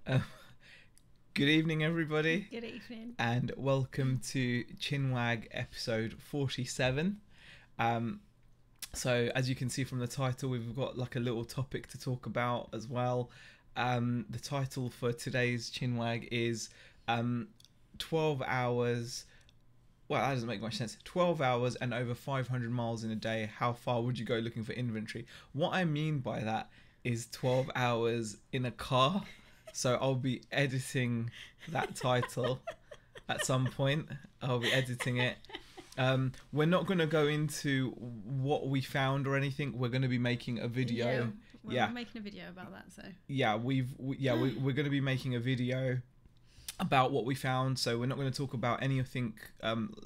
Um, Good evening, everybody. Good evening. And welcome to Chinwag episode 47. So as you can see from the title, we've got like a little topic to talk about as well. The title for today's Chinwag is 12 hours. Well, that doesn't make much sense. 12 hours and over 500 miles in a day. How far would you go looking for inventory? What I mean by that is 12 hours in a car. So I'll be editing that title at some point. I'll be editing it. We're not going to go into what we found or anything. We're going to be making a video. We're making a video about that. So we're going to be making a video about what we found. So we're not going to talk about anything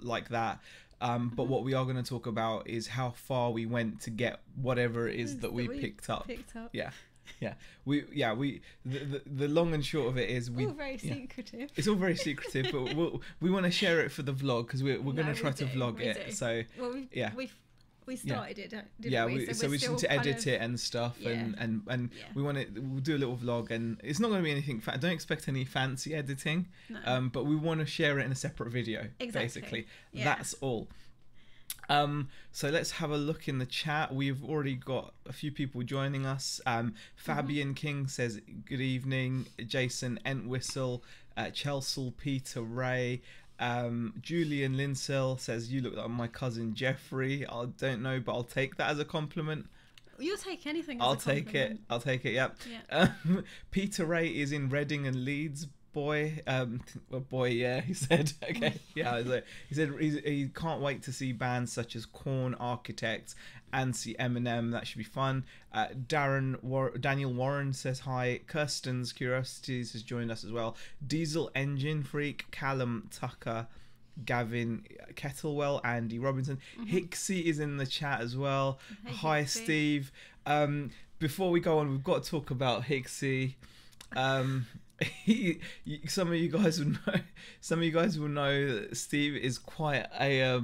like that. But what we are going to talk about is how far we went to get whatever it is that we picked up. The long and short of it is all very secretive. It's all very secretive, but we want to share it for the vlog because we're going to try to vlog it. So we started it, didn't we? So we just need to edit it and stuff, and we'll do a little vlog, and it's not going to be anything. Don't expect any fancy editing, but we want to share it in a separate video. Basically, that's all. So let's have a look in the chat. We've already got a few people joining us. Fabian King says good evening. Jason Entwistle, Chelsea Peter Ray, Julian Linsell says you look like my cousin Jeffrey. I don't know, but I'll take that as a compliment. You'll take anything. I'll take it. Yeah. Peter Ray is in Reading and Leeds. He said. Okay, yeah. He said he can't wait to see bands such as Korn, Architects, and see Eminem. That should be fun. Daniel Warren says hi. Kirsten's Curiosities has joined us as well. Diesel Engine Freak, Callum Tucker, Gavin Kettlewell, Andy Robinson. Hixie is in the chat as well. Hi, Hixie. Steve. Before we go on, we've got to talk about Hixie. Some of you guys will know that Steve is quite a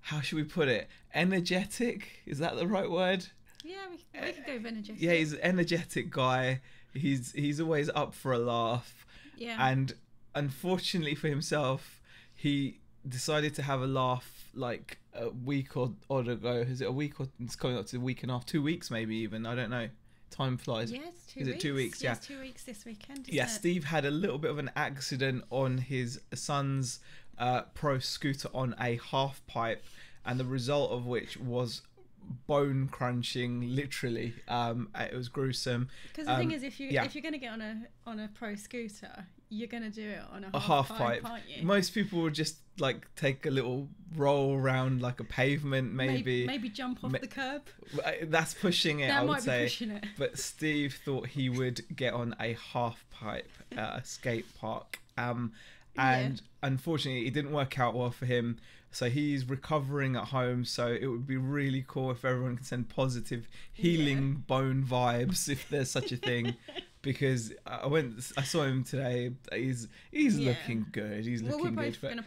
how should we put it, energetic, is that the right word? Yeah, we could go with energetic. Yeah, he's an energetic guy. He's always up for a laugh. And unfortunately for himself, he decided to have a laugh like a week or ago. Is it a week, or it's coming up to a week and a half, 2 weeks maybe even, I don't know. Time flies. Yeah, it's 2 weeks. Is it 2 weeks? Yeah, it's 2 weeks this weekend. Steve had a little bit of an accident on his son's pro scooter on a half pipe, and the result of which was bone crunching. Literally, it was gruesome. Because the thing is, if you're going to get on a pro scooter, you're going to do it on a half pipe, aren't you? Most people would just like take a little roll around like a pavement, maybe jump off the curb. That's pushing it, I would say. Pushing it. But Steve thought he would get on a half pipe skate park, and unfortunately it didn't work out well for him. So he's recovering at home. So it would be really cool if everyone can send positive healing bone vibes, if there's such a thing. Because I saw him today. He's looking good. He's looking good. We're gonna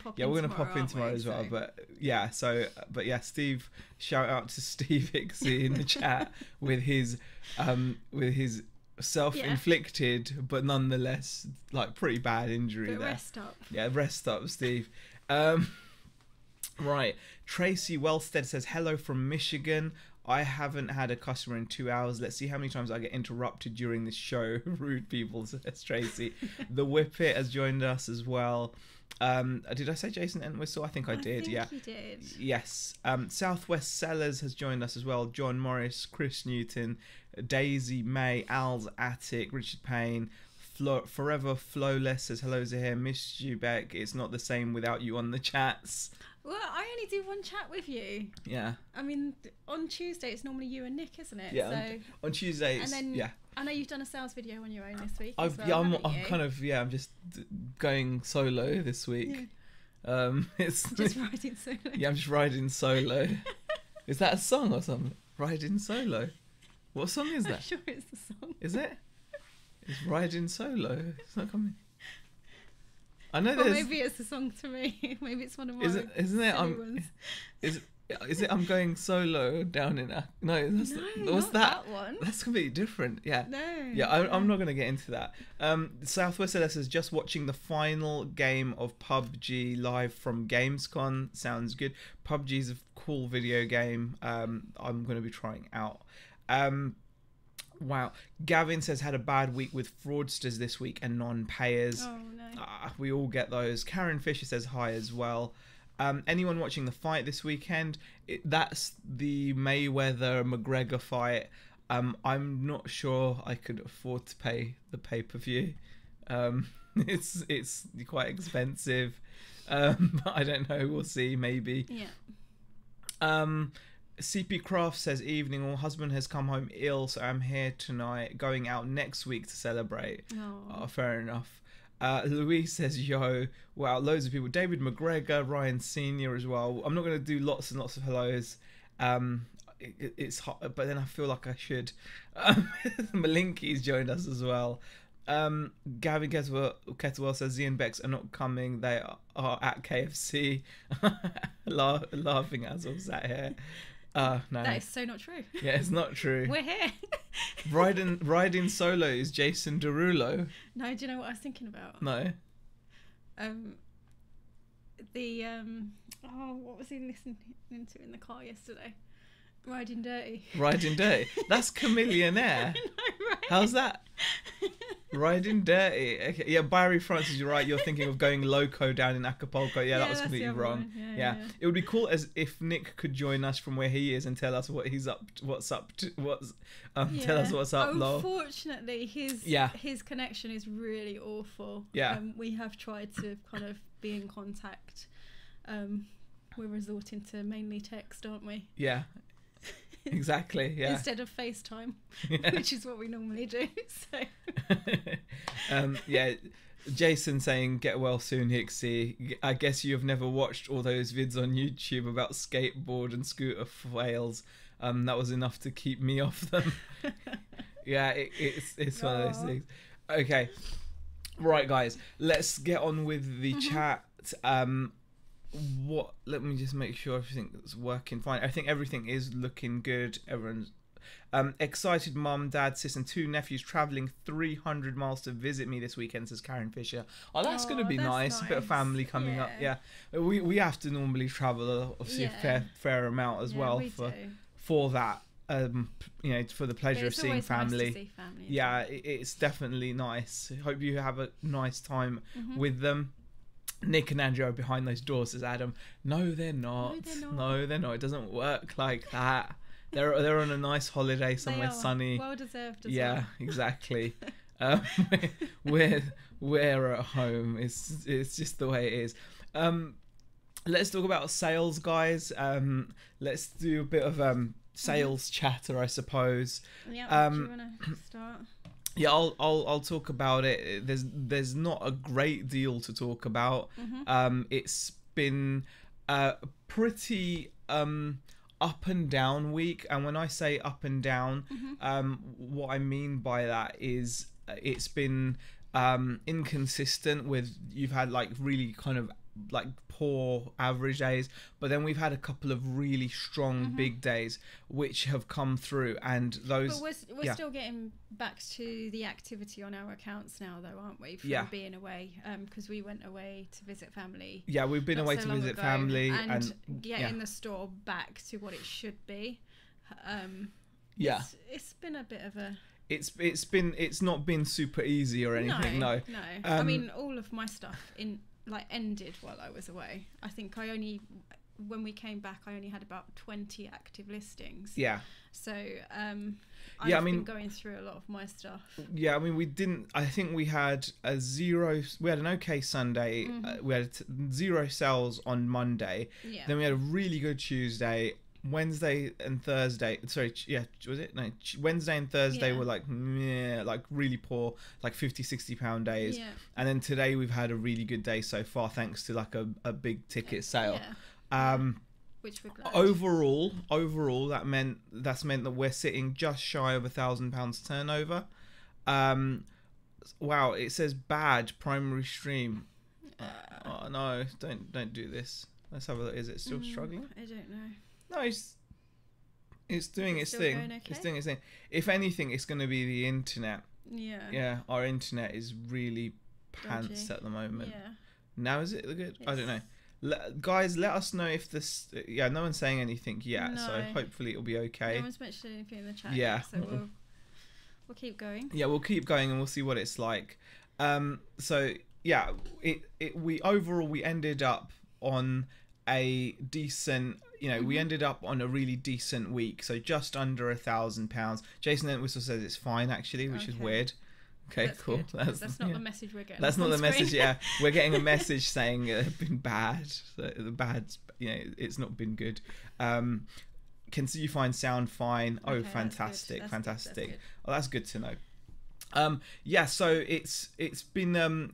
pop in tomorrow as well. But Steve. Shout out to Steve Hixie in the chat with his self-inflicted but nonetheless like pretty bad injury there. Rest up. Yeah, rest up, Steve. Right. Tracy Wellstead says hello from Michigan. I haven't had a customer in 2 hours. Let's see how many times I get interrupted during this show. Rude people, says Tracy. The Whippet has joined us as well. Did I say Jason Entwistle? I think I did. You did. Yes. Southwest Sellers has joined us as well. John Morris, Chris Newton, Daisy May, Al's Attic, Richard Payne. Forever Flowless says hello to him. Missed you, Beck. It's not the same without you on the chats. Well, I only do one chat with you. Yeah. I mean, on Tuesday it's normally you and Nick, isn't it? Yeah. So, on Tuesdays. And then, yeah. I know you've done a sales video on your own this week. I'm just going solo this week. Yeah. It's just riding solo. Yeah, I'm just riding solo. Is that a song or something? Riding solo. What song is that? I'm sure it's the song. Is it? It's riding solo. It's not coming. I know well, maybe it's a song to me. Maybe it's one of my isn't it? Ones. Is it I'm going solo down in what's not that one. That's completely different. Yeah. No. Yeah, I'm not going to get into that. Southwest LS is just watching the final game of PUBG live from Gamescom. Sounds good. PUBG is a cool video game. I'm going to be trying out. Wow. Gavin says had a bad week with fraudsters this week and non-payers. Oh no. We all get those. Karen Fisher says hi as well. Anyone watching the fight this weekend? That's the Mayweather-McGregor fight. I'm not sure I could afford to pay the pay-per-view. It's quite expensive. I don't know. We'll see. Maybe. Yeah. CP Craft says evening. All husband has come home ill, so I'm here tonight. Going out next week to celebrate. Oh, fair enough. Louise says yo. Wow, loads of people. David McGregor, Ryan Senior as well. I'm not going to do lots and lots of hellos. It's hot, but then I feel like I should. Malinky's joined us as well. Gavin Kettlewell says Z and Bex are not coming. They are at KFC. Laughing as I sat here. No. That is so not true. Yeah, it's not true. We're here. Riding solo is Jason Derulo. No, do you know what I was thinking about? No. What was he listening to in the car yesterday? Riding Dirty. Riding Dirty. That's Chameleonaire. I know, right? How's that? Riding Dirty. Okay. Yeah, Barry Francis, you're right. You're thinking of going loco down in Acapulco. Yeah, that was completely wrong. Yeah. It would be cool as if Nick could join us from where he is and tell us what he's up to, tell us what's up, lol. Unfortunately, his connection is really awful. Yeah. We have tried to kind of be in contact. We're resorting to mainly text, aren't we? Yeah. Exactly. Yeah. Instead of FaceTime, which is what we normally do. So. Yeah. Jason saying, "Get well soon, Hixie. I guess you have never watched all those vids on YouTube about skateboard and scooter fails. That was enough to keep me off them." Yeah, it's one of those things. Okay, right, guys, let's get on with the chat. Let me just make sure everything's working fine. I think everything is looking good. Everyone's excited. Mum, dad, sis and 2 nephews travelling 300 miles to visit me this weekend, says Karen Fisher. That's going to be nice. A bit of family coming up. Yeah, we have to normally travel obviously a fair amount as well for that. For the pleasure of seeing family. Nice to see family. Yeah, it's definitely nice. Hope you have a nice time with them. Nick and Andrew are behind those doors, says Adam. No, they're not. No, they're not. It doesn't work like that. They're on a nice holiday somewhere sunny. Well deserved as well. Yeah, exactly. We're at home. It's just the way it is. Let's talk about sales, guys. Let's do a bit of sales chatter, I suppose. Yeah. Do you want to start? Yeah, I'll talk about it. There's not a great deal to talk about. It's been a pretty up and down week, and when I say up and down, what I mean by that is it's been inconsistent. With you've had like really kind of like poor average days, but then we've had a couple of really strong big days which have come through, and those. But we're still getting back to the activity on our accounts now, though, aren't we? From being away, because we went away to visit family. Yeah, we've been away to visit family and getting the store back to what it should be. It's been a bit of a. It's not been super easy or anything. No. I mean, all of my stuff ended while I was away. I think when we came back, I only had about 20 active listings. Yeah. So I've been going through a lot of my stuff. Yeah, I mean, I think we had we had an okay Sunday. We had 0 sales on Monday. Yeah. Then we had a really good Tuesday. Wednesday and Thursday, was it? No, Wednesday and Thursday were like really poor, like 50-60 pound days. Yeah. And then today we've had a really good day so far, thanks to like a big ticket sale. Yeah. Which we're glad. Overall, that's meant that we're sitting just shy of £1,000 turnover. Wow, it says bad primary stream. Oh no, don't do this. Let's have a look. Is it still struggling? I don't know. No, it's doing its thing. Okay? It's doing its thing. If anything, it's going to be the internet. Yeah. Yeah, our internet is really pants at the moment. Yeah. Now is it good? I don't know. Guys, let us know if this. Yeah, no one's saying anything yet, so hopefully it'll be okay. No one's mentioned anything in the chat. Yeah. Yet, so we'll keep going. Yeah, we'll keep going and we'll see what it's like. So yeah, we ended up on a decent. We ended up on a really decent week, so just under £1,000. Jason Entwistle says it's fine actually, which is weird. Okay, that's cool. Good, that's not the message we're getting. That's not the message. Yeah, we're getting a message saying it's been bad. The bad, it's not been good. Can see you find sound fine. Oh, okay, fantastic, fantastic. That's good. Oh, that's good to know. Yeah. So it's been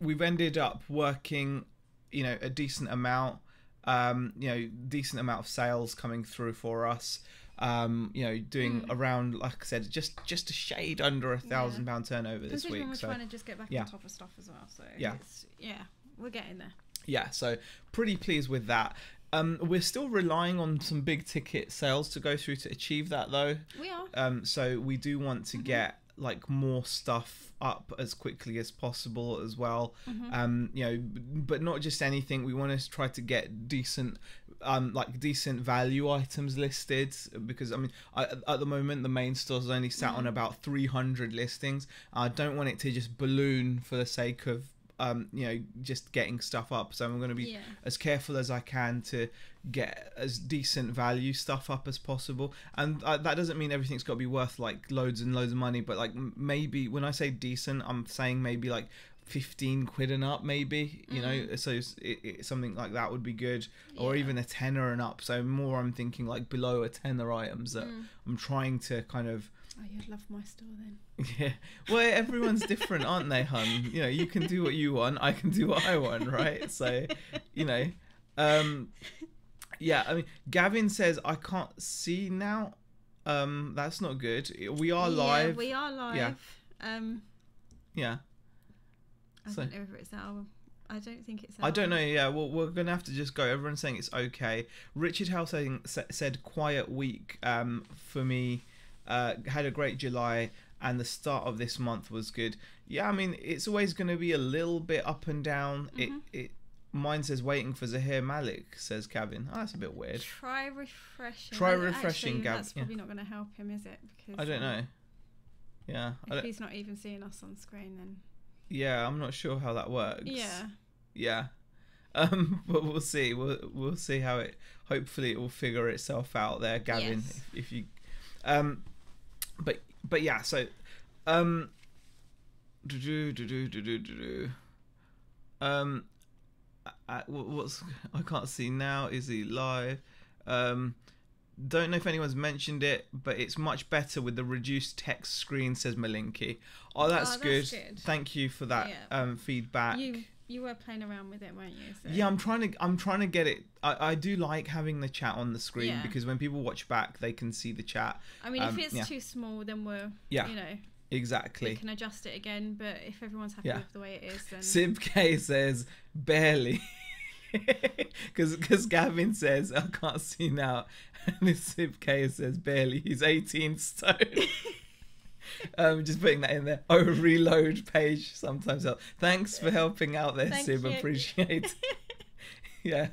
we've ended up working, a decent amount. Decent amount of sales coming through for us. Doing around, like I said, just a shade under £1,000 turnover this week. We're trying to just get back on top of stuff as well. So we're getting there. Yeah, so pretty pleased with that. We're still relying on some big ticket sales to go through to achieve that, though. We are. So we do want to get more stuff up as quickly as possible as well. But not just anything. We want to try to get decent value items listed, because at the moment the main store is only sat on about 300 listings. I don't want it to just balloon for the sake of just getting stuff up. So I'm going to be as careful as I can to get as decent value stuff up as possible. And that doesn't mean everything's got to be worth loads and loads of money, but maybe when I say decent, I'm saying maybe 15 quid and up, maybe, so it's something like that would be good, or even a tenner and up. So more, I'm thinking below a tenner items that I'm trying to kind of. Oh, you'd love my store then. Yeah. Well, everyone's different, aren't they, hun? You can do what you want. I can do what I want, right? So, yeah. Gavin says I can't see now. That's not good. We are live. Yeah, we are live. Yeah. Yeah. I don't know if it's our. I don't think it's. I don't know. Yeah, well, we're gonna have to just go. Everyone's saying it's okay. Richard Howe said quiet week. For me. Had a great July, and the start of this month was good. Yeah, it's always going to be a little bit up and down. Mine says waiting for Zahir Malik, says Gavin. Oh, that's a bit weird. Try refreshing. Gavin. That's probably not going to help him, is it? Because I don't know. Yeah. If he's not even seeing us on screen, then. Yeah, I'm not sure how that works. Yeah. Yeah. But we'll see. We'll see how it. Hopefully, it will figure itself out there, Gavin. Yes. If you. But yeah, so what's I can't see now. Is he live? Don't know if anyone's mentioned it, but it's much better with the reduced text screen, says Malinki. Oh, that's good. Thank you for that feedback. You were playing around with it, weren't you? So. Yeah, I'm trying to get it. I do like having the chat on the screen, because when people watch back, they can see the chat. If it's too small, then we're exactly. We can adjust it again. But if everyone's happy with the way it is, then Sib K says barely, because Gavin says I can't see now, and Sib K says barely. He's 18 stone. Just putting that in there. Oh, reload page sometimes helps. Thanks for helping out there, Sib. Appreciate. Yeah.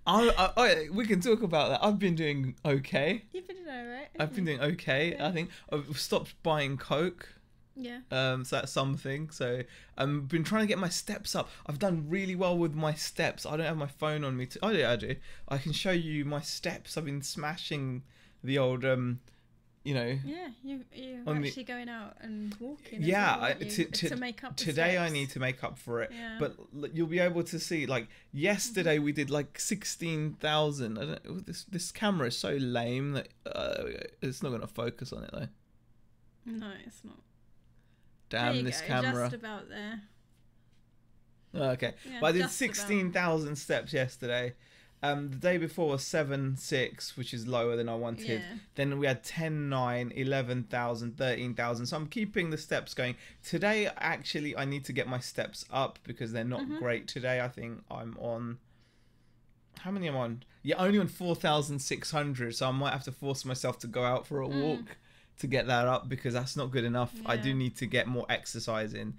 We can talk about that. I've been doing okay. You've been doing alright. I've been doing okay. I think I've stopped buying Coke. Yeah. So that's something. So I've been trying to get my steps up. I've done really well with my steps. I don't have my phone on me. Oh yeah, I do. I can show you my steps. I've been smashing the old Yeah, you're actually going out and walking. Yeah, to make up. Today I need to make up for it. Yeah. But you'll be able to see. Yesterday we did 16,000. This camera is so lame that it's not going to focus on it though. No, it's not. Damn this camera. Just about there. Oh, okay, yeah, but I did 16,000 steps yesterday. The day before was 7,600, which is lower than I wanted. Yeah. Then we had 10,900, 11,000, 13,000. So I'm keeping the steps going. Today, actually, I need to get my steps up because they're not great today. I think I'm on how many am I on? Yeah, only on 4,600. So I might have to force myself to go out for a walk to get that up, because that's not good enough. I do need to get more exercise in.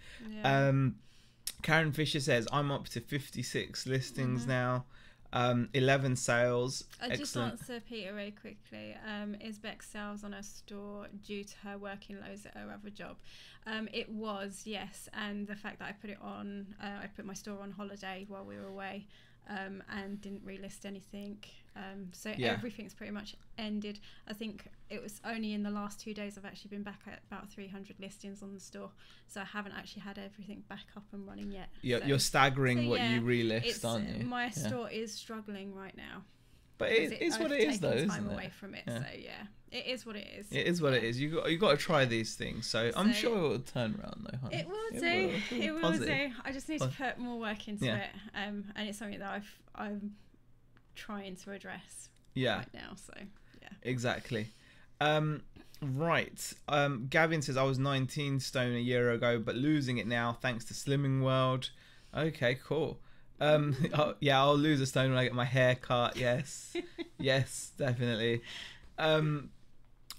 Karen Fisher says, I'm up to 56 listings now. 11 sales. I just answer Peter Ray quickly. Is Beck's sales on her store due to her working loads at her other job? It was, yes. And the fact that I put it on, I put my store on holiday while we were away, and didn't relist anything. So everything's pretty much ended. I think it was only in the last 2 days I've actually been back at about 300 listings on the store. So I haven't actually had everything back up and running yet. Yeah, so, you're staggering what you relist, aren't you? My store is struggling right now. But it is what it is, though, isn't it? Time away from it, so it is what it is. It is what it is. You got to try these things. So I'm sure it will turn around, though, honey. It will do. It will do. I just need to put more work into it, and it's something that I'm trying to address right now. So exactly. Right. Gavin says, I was 19 stone a year ago, but losing it now thanks to Slimming World. Okay, cool. I'll lose a stone when I get my hair cut. Yes. Yes, definitely.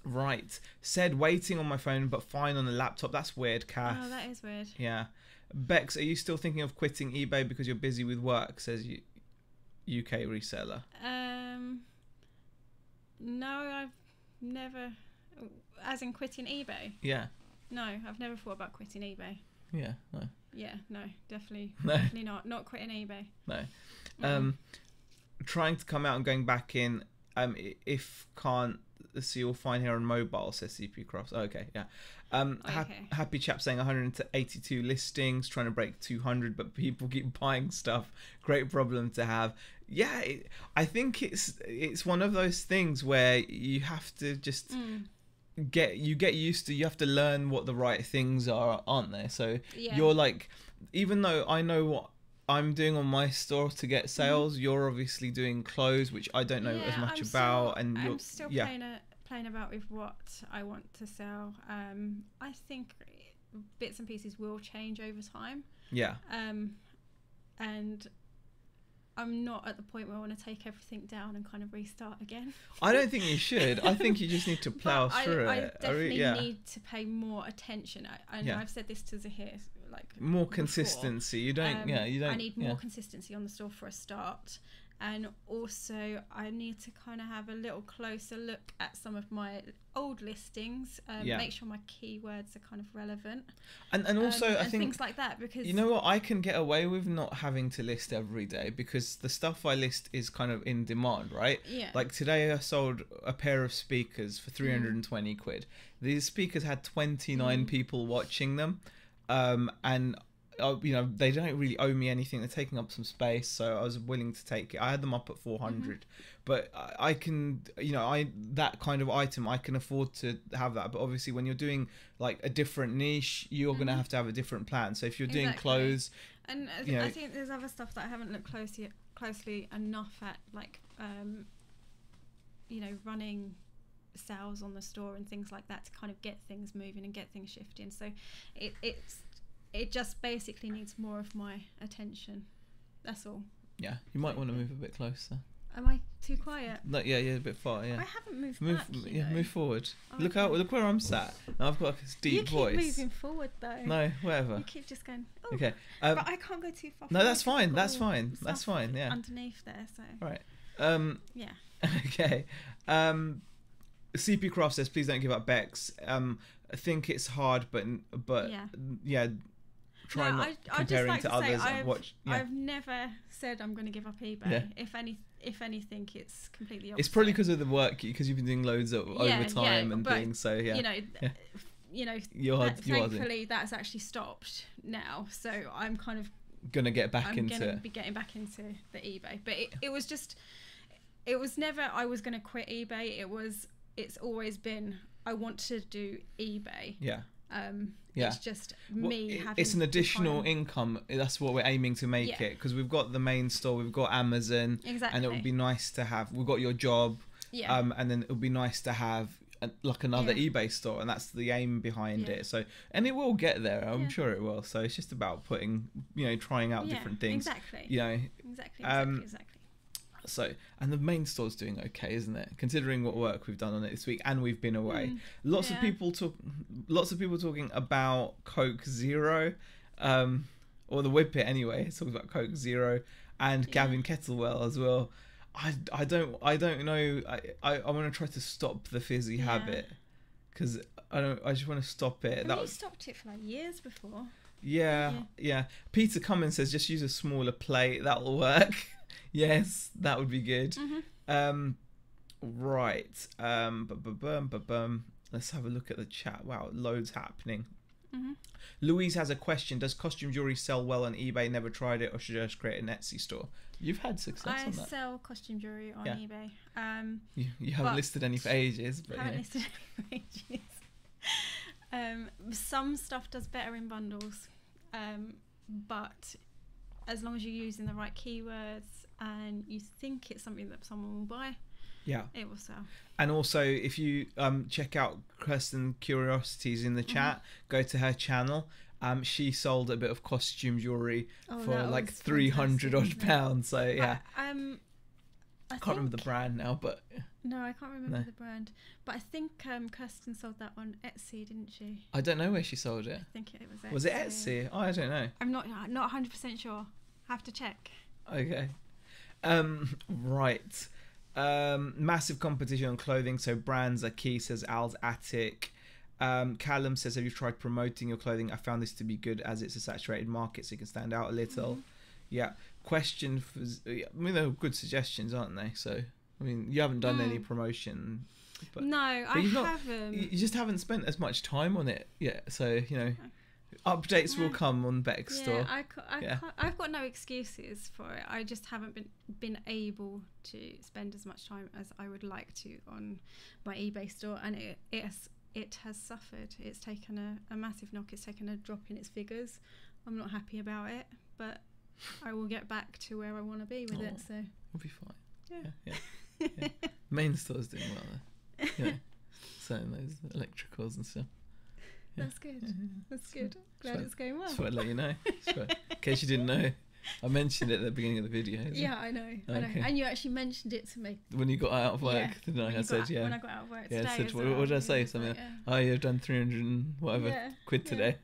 Right. Said waiting on my phone but fine on the laptop. That's weird, Kath. Oh, that is weird. Yeah. Bex, are you still thinking of quitting eBay because you're busy with work? Says UK reseller. No, I've never, as in quitting eBay. Yeah. No, I've never thought about quitting eBay. Yeah. No. Yeah, no, definitely not. Not quitting eBay. No. Trying to come out and going back in. If can't, so you'll find here on mobile. Says CP Crofts. Okay, yeah. Happy chap saying 182 listings, trying to break 200, but people keep buying stuff. Great problem to have. Yeah, I think it's one of those things where you have to just. You get used to, you have to learn what the right things are, aren't they? So you're like, even though I know what I'm doing on my store to get sales, you're obviously doing clothes, which I don't know as much about. And I'm still playing about with what I want to sell. I think bits and pieces will change over time. Yeah. And I'm not at the point where I want to take everything down and kind of restart again. I don't think you should. I think you just need to plough through it. I definitely need to pay more attention. I know I've said this to Zahir, like more consistency. You don't. You don't. I need more consistency on the store for a start, and also I need to kind of have a little closer look at some of my old listings. Make sure my keywords are kind of relevant, and also I think things like that, because you know what, I can get away with not having to list every day because the stuff I list is kind of in demand, right? Yeah. Like today I sold a pair of speakers for 320 quid. These speakers had 29 people watching them, and they don't really owe me anything. They're taking up some space, so I was willing to take it. I had them up at 400, but I can, that kind of item, I can afford to have that. But obviously, when you're doing like a different niche, you're gonna have to have a different plan. So if you're doing clothes, and I think there's other stuff that I haven't looked closely enough at, like running sales on the store and things like that to kind of get things moving and get things shifting. So it just basically needs more of my attention. That's all. Yeah, you might want to move a bit closer. Am I too quiet? No, yeah, a bit far. Yeah. I haven't moved back. Move forward. Oh, look where I'm sat. Now I've got a deep voice. You keep moving forward though. No, whatever. You keep just going. Oh, okay. But I can't go too far. No, that's fine. That's fine. That's fine. Yeah. Underneath there, so. Right. Yeah. Okay. CP Croft says, please don't give up Bex. I think it's hard, but yeah. Try not comparing to others. I've never said I'm going to give up eBay. Yeah. If anything, it's completely opposite. It's probably because of the work, because you've been doing loads of overtime and things. So thankfully that's actually stopped now. So I'm kind of gonna get back I'm going to be getting back into the eBay. But it was never I was going to quit eBay. It's always been I want to do eBay. Yeah. It's just me having. It's an additional income. That's what we're aiming to make it, because we've got the main store, we've got Amazon, and it would be nice to have. We've got your job, and then it would be nice to have like another eBay store, and that's the aim behind it. So, and it will get there. I'm sure it will. So it's just about putting, trying out different things. Exactly. Exactly. So, and the main store's doing okay, isn't it? Considering what work we've done on it this week, and we've been away. Lots of people talking about Coke Zero, or the Whippet anyway. It's talking about Coke Zero and Gavin Kettlewell as well. I don't know. I want to try to stop the fizzy habit, because I just want to stop it. You stopped it for like years before. Yeah. Peter Cummins says just use a smaller plate. That'll work. Yes, that would be good. Right. Let's have a look at the chat. Wow, loads happening. Louise has a question. Does costume jewelry sell well on eBay? Never tried it, or should I just create an Etsy store? You've had success on that. I sell costume jewelry on eBay. You haven't listed any for ages. But haven't listed any for ages. Some stuff does better in bundles. But as long as you're using the right keywords and you think it's something that someone will buy, it will sell. And also, if you check out Kirsten Curiosities in the chat, go to her channel. She sold a bit of costume jewelry for like 300 odd pounds. So I can't remember the brand now, but no, I can't remember the brand. But I think Kirsten sold that on Etsy, didn't she? I don't know where she sold it. I think it was Etsy. Was it Etsy? Oh, I don't know. I'm not 100% sure. Have to check. Okay. Right. Massive competition on clothing, so brands are key, says Al's Attic. Callum says, have you tried promoting your clothing? I found this to be good as it's a saturated market, so you can stand out a little. Question for, I mean, they're good suggestions, aren't they? So I mean, you haven't done any promotion, but no, I haven't. You just haven't spent as much time on it yet, so updates will come on Beck's store. I've got no excuses for it. I just haven't been able to spend as much time as I would like to on my eBay store, and it has suffered. It's taken a massive knock. It's taken a drop in its figures. I'm not happy about it, but I will get back to where I want to be with it. So we'll be fine. Yeah. Main store's doing well though. Selling those electricals and stuff. That's good. That's good. Glad it's going well. Just thought I'd let you know. In case you didn't know. I mentioned it at the beginning of the video. I know. And you actually mentioned it to me. When you got out of work, didn't I? When I got out of work today. I said, what did I say? Something like, oh, you've done 300 and whatever quid today.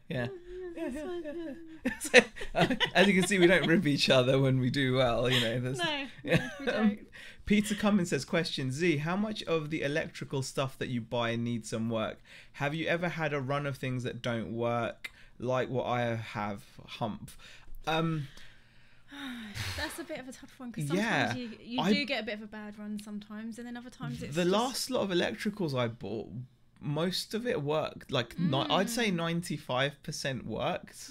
So, as you can see, we don't rib each other when we do well, No, we don't. Peter Cummins says, question, Z, how much of the electrical stuff that you buy needs some work? Have you ever had a run of things that don't work, like what I have, hump? That's a bit of a tough one, because sometimes you do get a bit of a bad run sometimes, and then other times it's last lot of electricals I bought, most of it worked. Like I'd say 95% worked.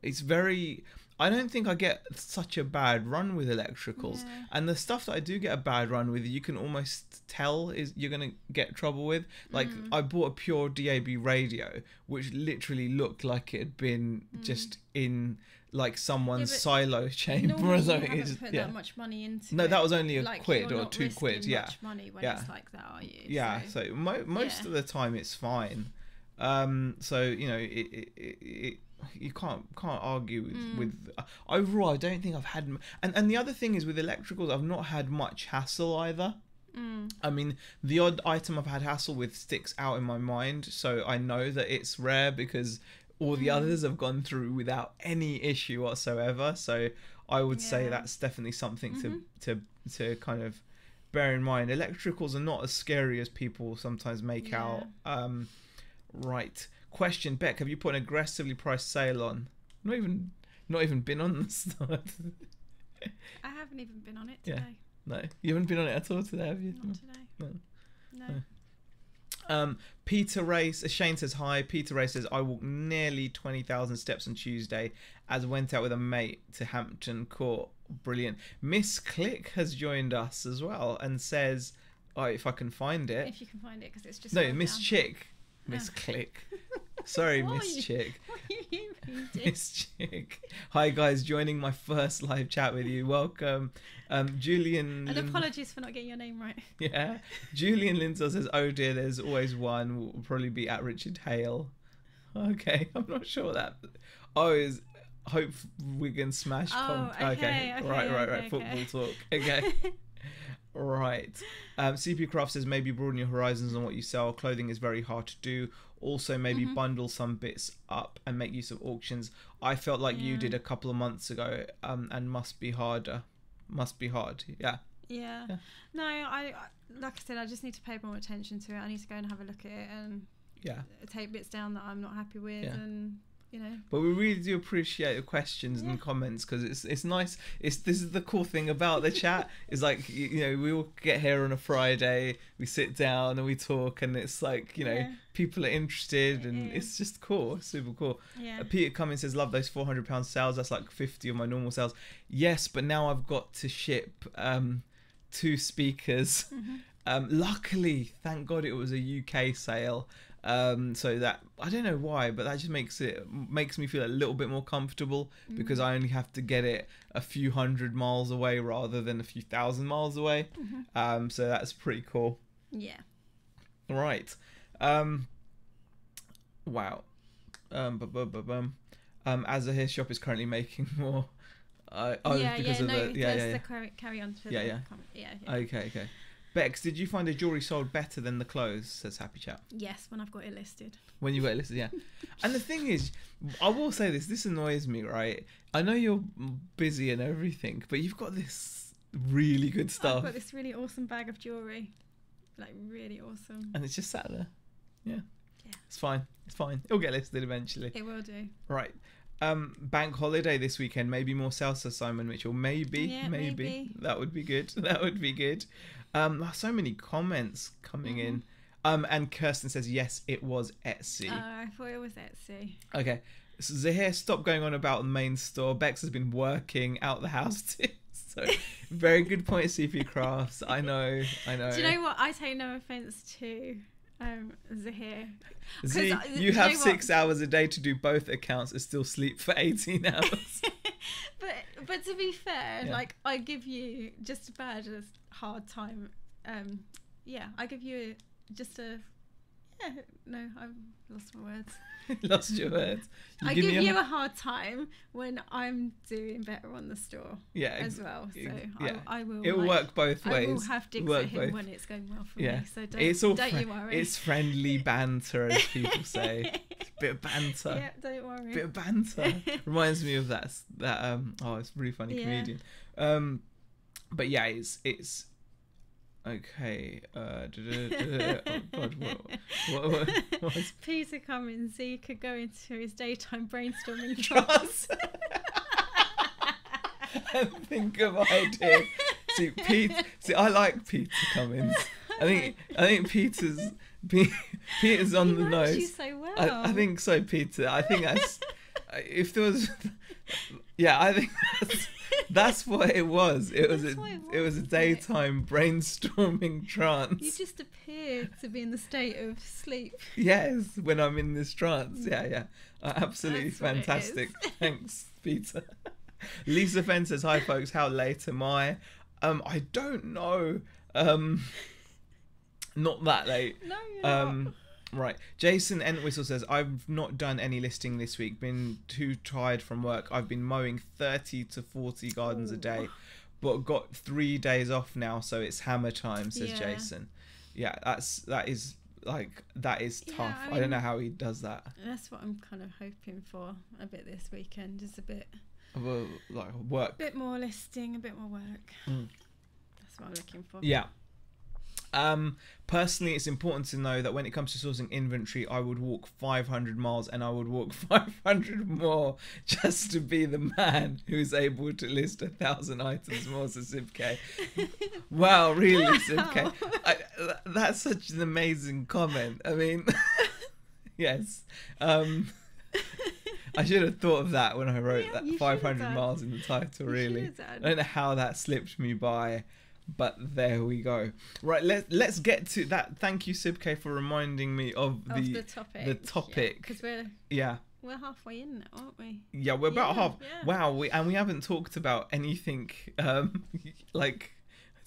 It's very... I don't think I get such a bad run with electricals, and the stuff that I do get a bad run with, you can almost tell you're gonna get trouble with. Like I bought a pure DAB radio, which literally looked like it had been just in like someone's silo chamber or something. You haven't put that much money into it. That was only a quid or 2 quid. Much money when it's like that, are you? Yeah. So most of the time it's fine. So you can't argue with overall. I don't think I've had, and the other thing is with electricals, I've not had much hassle either. I mean, the odd item I've had hassle with sticks out in my mind, so I know that it's rare because all the others have gone through without any issue whatsoever. So I would say that's definitely something to kind of bear in mind. Electricals are not as scary as people sometimes make out. Right. Question, Beck, have you put an aggressively priced sale on? Not even been on the start. I haven't even been on it today. No, you haven't been on it at all today, have you? Not today. No. Peter Race, Shane says hi. Peter Race says, I walked nearly 20,000 steps on Tuesday as I went out with a mate to Hampton Court. Brilliant. Miss Click has joined us as well and says, if I can find it. If you can find it, because it's just... No, Miss Chick. Miss Click. Sorry, Miss Chick. Miss Chick. Hi guys, joining my first live chat with you. Welcome. Julian... And apologies for not getting your name right. Yeah. Julian Lindsay says, oh dear, there's always one. Will probably be at Richard Hale. Okay, I'm not sure that... is Hope Wigan Smash. Okay. Right. Football talk. Okay. Right. CP Craft says maybe broaden your horizons on what you sell. Clothing is very hard to do. Also, maybe bundle some bits up and make use of auctions. I felt like you did a couple of months ago, and must be harder. Must be hard. Yeah. Yeah. No, I like I said, I just need to pay more attention to it. I need to go and have a look at it and take bits down that I'm not happy with, and you know. But we really do appreciate the questions and comments, because it's nice. This is the cool thing about the chat is like, you know, we all get here on a Friday, we sit down and we talk, and it's like, you know, people are interested, and it's just cool. It's super cool. Peter Cummins says, love those £400 sales. That's like 50 of my normal sales. Yes, but now I've got to ship 2 speakers. Luckily, thank God, it was a UK sale. So that, I don't know why, but that just makes me feel a little bit more comfortable, because I only have to get it a few hundred miles away rather than a few thousand miles away. So that's pretty cool. Yeah. Right. Wow. As a hair shop is currently making more. Because of the carry on to yeah. Okay. Bex, did you find the jewellery sold better than the clothes? Says Happy Chat. Yes, when I've got it listed. When you got it listed, yeah. And the thing is, I will say this annoys me, right? I know you're busy and everything, but you've got this really good stuff. I've got this really awesome bag of jewellery. Like, really awesome. And it's just sat there. Yeah. It's fine. It'll get listed eventually. It will do. Right. Bank holiday this weekend. Maybe more sales to Simon Mitchell. Maybe. That would be good. So many comments coming in. And Kirsten says, yes, it was Etsy. Oh, I thought it was Etsy. Okay. So Zahir, stop going on about the main store. Bex has been working out the house too. So, very good point, CP Crafts. I know. Do you know what? I take no offence to Zahir. Z, you have 6 hours a day to do both accounts and still sleep for 18 hours. But to be fair, like, I give you just about as hard time. I give you I've lost my words. Lost your words. I give you a hard time when I'm doing better on the store. As well. So I will. It will work both ways. I will have digs at him when it's going well for me. So don't you worry. It's friendly banter, as people say. It's a bit of banter. Yeah, don't worry. Bit of banter. Reminds me of that. It's a really funny comedian. But yeah, it's. Okay. Oh God, what was... Peter Cummins, he could go into his daytime brainstorming trance and think of ideas. See, I like Peter Cummins. I think Peter's on the nose. You so well. I think so, Peter. I think that's if there was. Yeah, I think that's what it was. It was a daytime brainstorming trance. You just appear to be in the state of sleep. Yes, when I'm in this trance. Yeah. Absolutely fantastic. Thanks, Peter. Lisa Fenn says, hi folks, how late am I? I don't know. Not that late. No, you're not. Right. Jason Entwistle says, I've not done any listing this week. Been too tired from work. I've been mowing 30 to 40 gardens a day, but got 3 days off now, so it's hammer time, says Jason. Yeah, that is tough. I don't know how he does that. That's what I'm kind of hoping for a bit this weekend, just a bit of work. A bit more listing, a bit more work. That's what I'm looking for. Yeah. Personally, it's important to know that when it comes to sourcing inventory, I would walk 500 miles and I would walk 500 more just to be the man who's able to list 1,000 items more, says Sibke. Wow, really, Sibke? That's such an amazing comment. I mean, yes. I should have thought of that when I wrote that 500 miles in the title, really. I don't know how that slipped me by. But there we go. Right, let's get to that. Thank you, Sibke, for reminding me of the topic. Because we're halfway in now, aren't we? Yeah, we're about half. Yeah. Wow, we haven't talked about anything like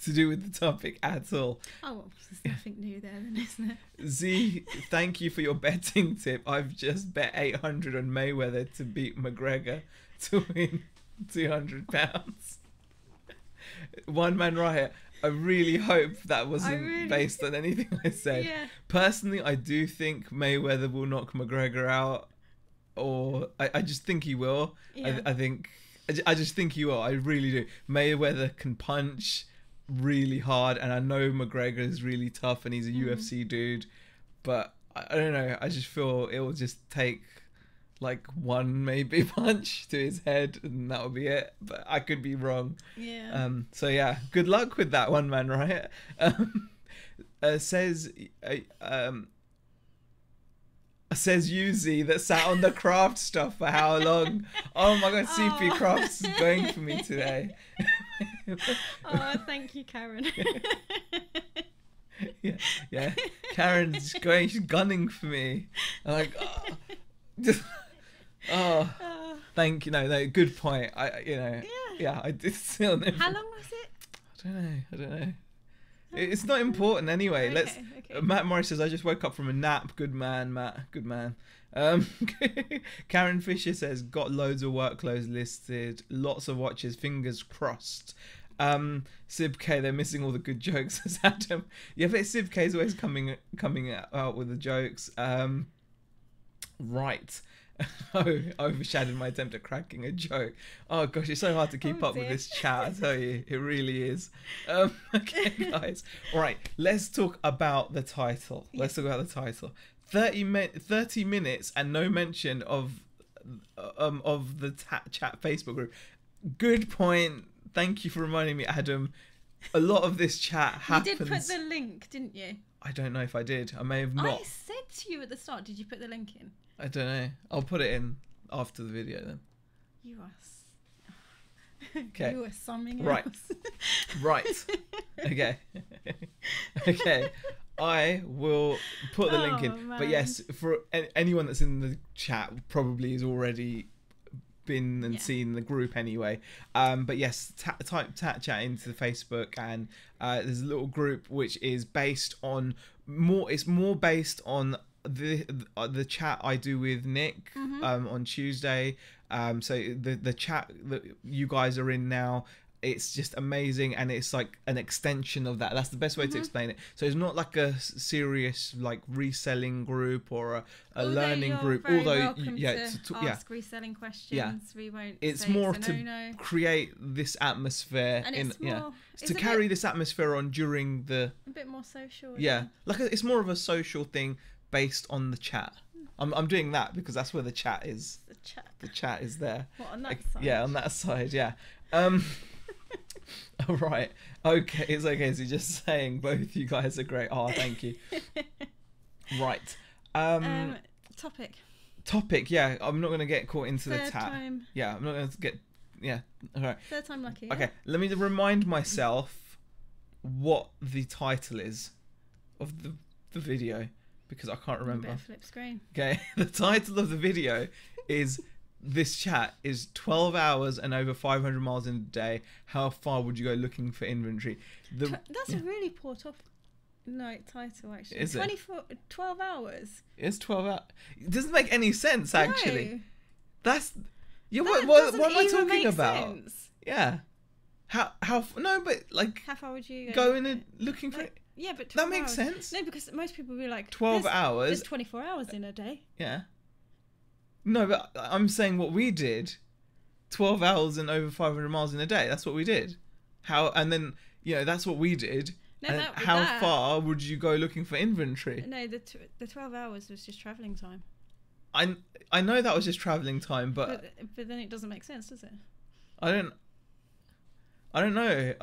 to do with the topic at all. Oh, well, there's nothing new there, then, isn't it? Z, thank you for your betting tip. I've just bet 800 on Mayweather to beat McGregor to win £200. One Man Riot. I really hope that wasn't based on anything I said. Yeah. Personally, I do think Mayweather will knock McGregor out, or I just think he will. Yeah. I just think he will. I really do. Mayweather can punch really hard, and I know McGregor is really tough, and he's a UFC dude, but I don't know. I just feel it will just take like one maybe punch to his head, and that will be it. But I could be wrong. Yeah. So yeah, good luck with that one, man. Right? Says Yuzi that sat on the craft stuff for how long? Oh my god, CP Crafts is going for me today. Oh, thank you, Karen. yeah. Karen's going. She's gunning for me. I'm like, thank you. No, good point. I did still know. How long was it? I don't know. It's not important anyway. Okay. Matt Morris says, I just woke up from a nap. Good man, Matt. Good man. Karen Fisher says, got loads of workloads listed. Lots of watches. Fingers crossed. Sib K, they're missing all the good jokes, says Adam. Yeah, but Sib K is always coming out with the jokes. Right. Overshadowed my attempt at cracking a joke. Oh gosh, it's so hard to keep up with this chat, I tell you. It really is. Okay, guys. Right, let's talk about the title. 30 minutes and no mention of the chat Facebook group. Good point. Thank you for reminding me, Adam. A lot of this chat happens. You did put the link, didn't you? I don't know if I did. I may have not. I said to you at the start, did you put the link in? I don't know. I'll put it in after the video then. You are... Okay. You are something right. else. Right. Okay. Okay. I will put the link in. Man. But yes, for anyone that's in the chat probably has already been and seen the group anyway. But yes, type chat into the Facebook, and there's a little group which is based on it's more based on the chat I do with Nick on Tuesday. So the chat that you guys are in now, it's just amazing, and it's like an extension of that. That's the best way to explain it. So it's not like a serious like reselling group or a learning group. Although ask reselling questions. Yeah, we won't. It's more to create this atmosphere, and it's to carry this atmosphere on during the a bit more social. Yeah, like it's more of a social thing based on the chat. I'm doing that because that's where the chat is. The chat is there. What, on that side? Yeah, on that side. Yeah. All right. Okay, it's okay. So just saying, both you guys are great. Oh, thank you. Right. Topic. Yeah, I'm not gonna get caught into the tap. Yeah, I'm not gonna get. Yeah. All right. Third time lucky. Okay. Let me remind myself what the title is of the video, because I can't remember. Flip screen. Okay. The title of the video is "This chat is 12 hours and over 500 miles in a day. How far would you go looking for inventory?" That's a really poor title, actually. Is 12 hours. It's 12 hours. It doesn't make any sense, actually. No. That's... Yeah, what am I talking about? Sense. Yeah. How no, but like... How far would you go in and looking for it? Yeah, but 12 that makes hours. sense. No, because most people will be like... 12 hours? There's 24 hours in a day. Yeah. No, but I'm saying what we did. 12 hours and over 500 miles in a day. That's what we did. And then, that's what we did. No, and how far would you go looking for inventory? No, the 12 hours was just travelling time. I know that was just travelling time, but then it doesn't make sense, does it? I don't know.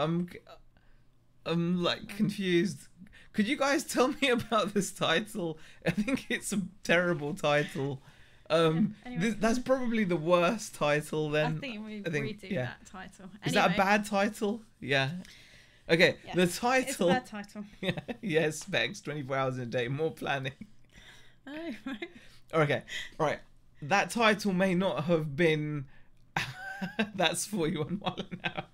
I'm like confused. Could you guys tell me about this title? I think it's a terrible title. Anyway. That's probably the worst title then. I think we redo that title. Anyway. Is that a bad title? Yeah. Okay, yes, the title. It's a bad title. Yeah, yes, specs, 24 hours in a day, more planning. Oh, right. Okay, right. That title may not have been... That's for you on Marlon now.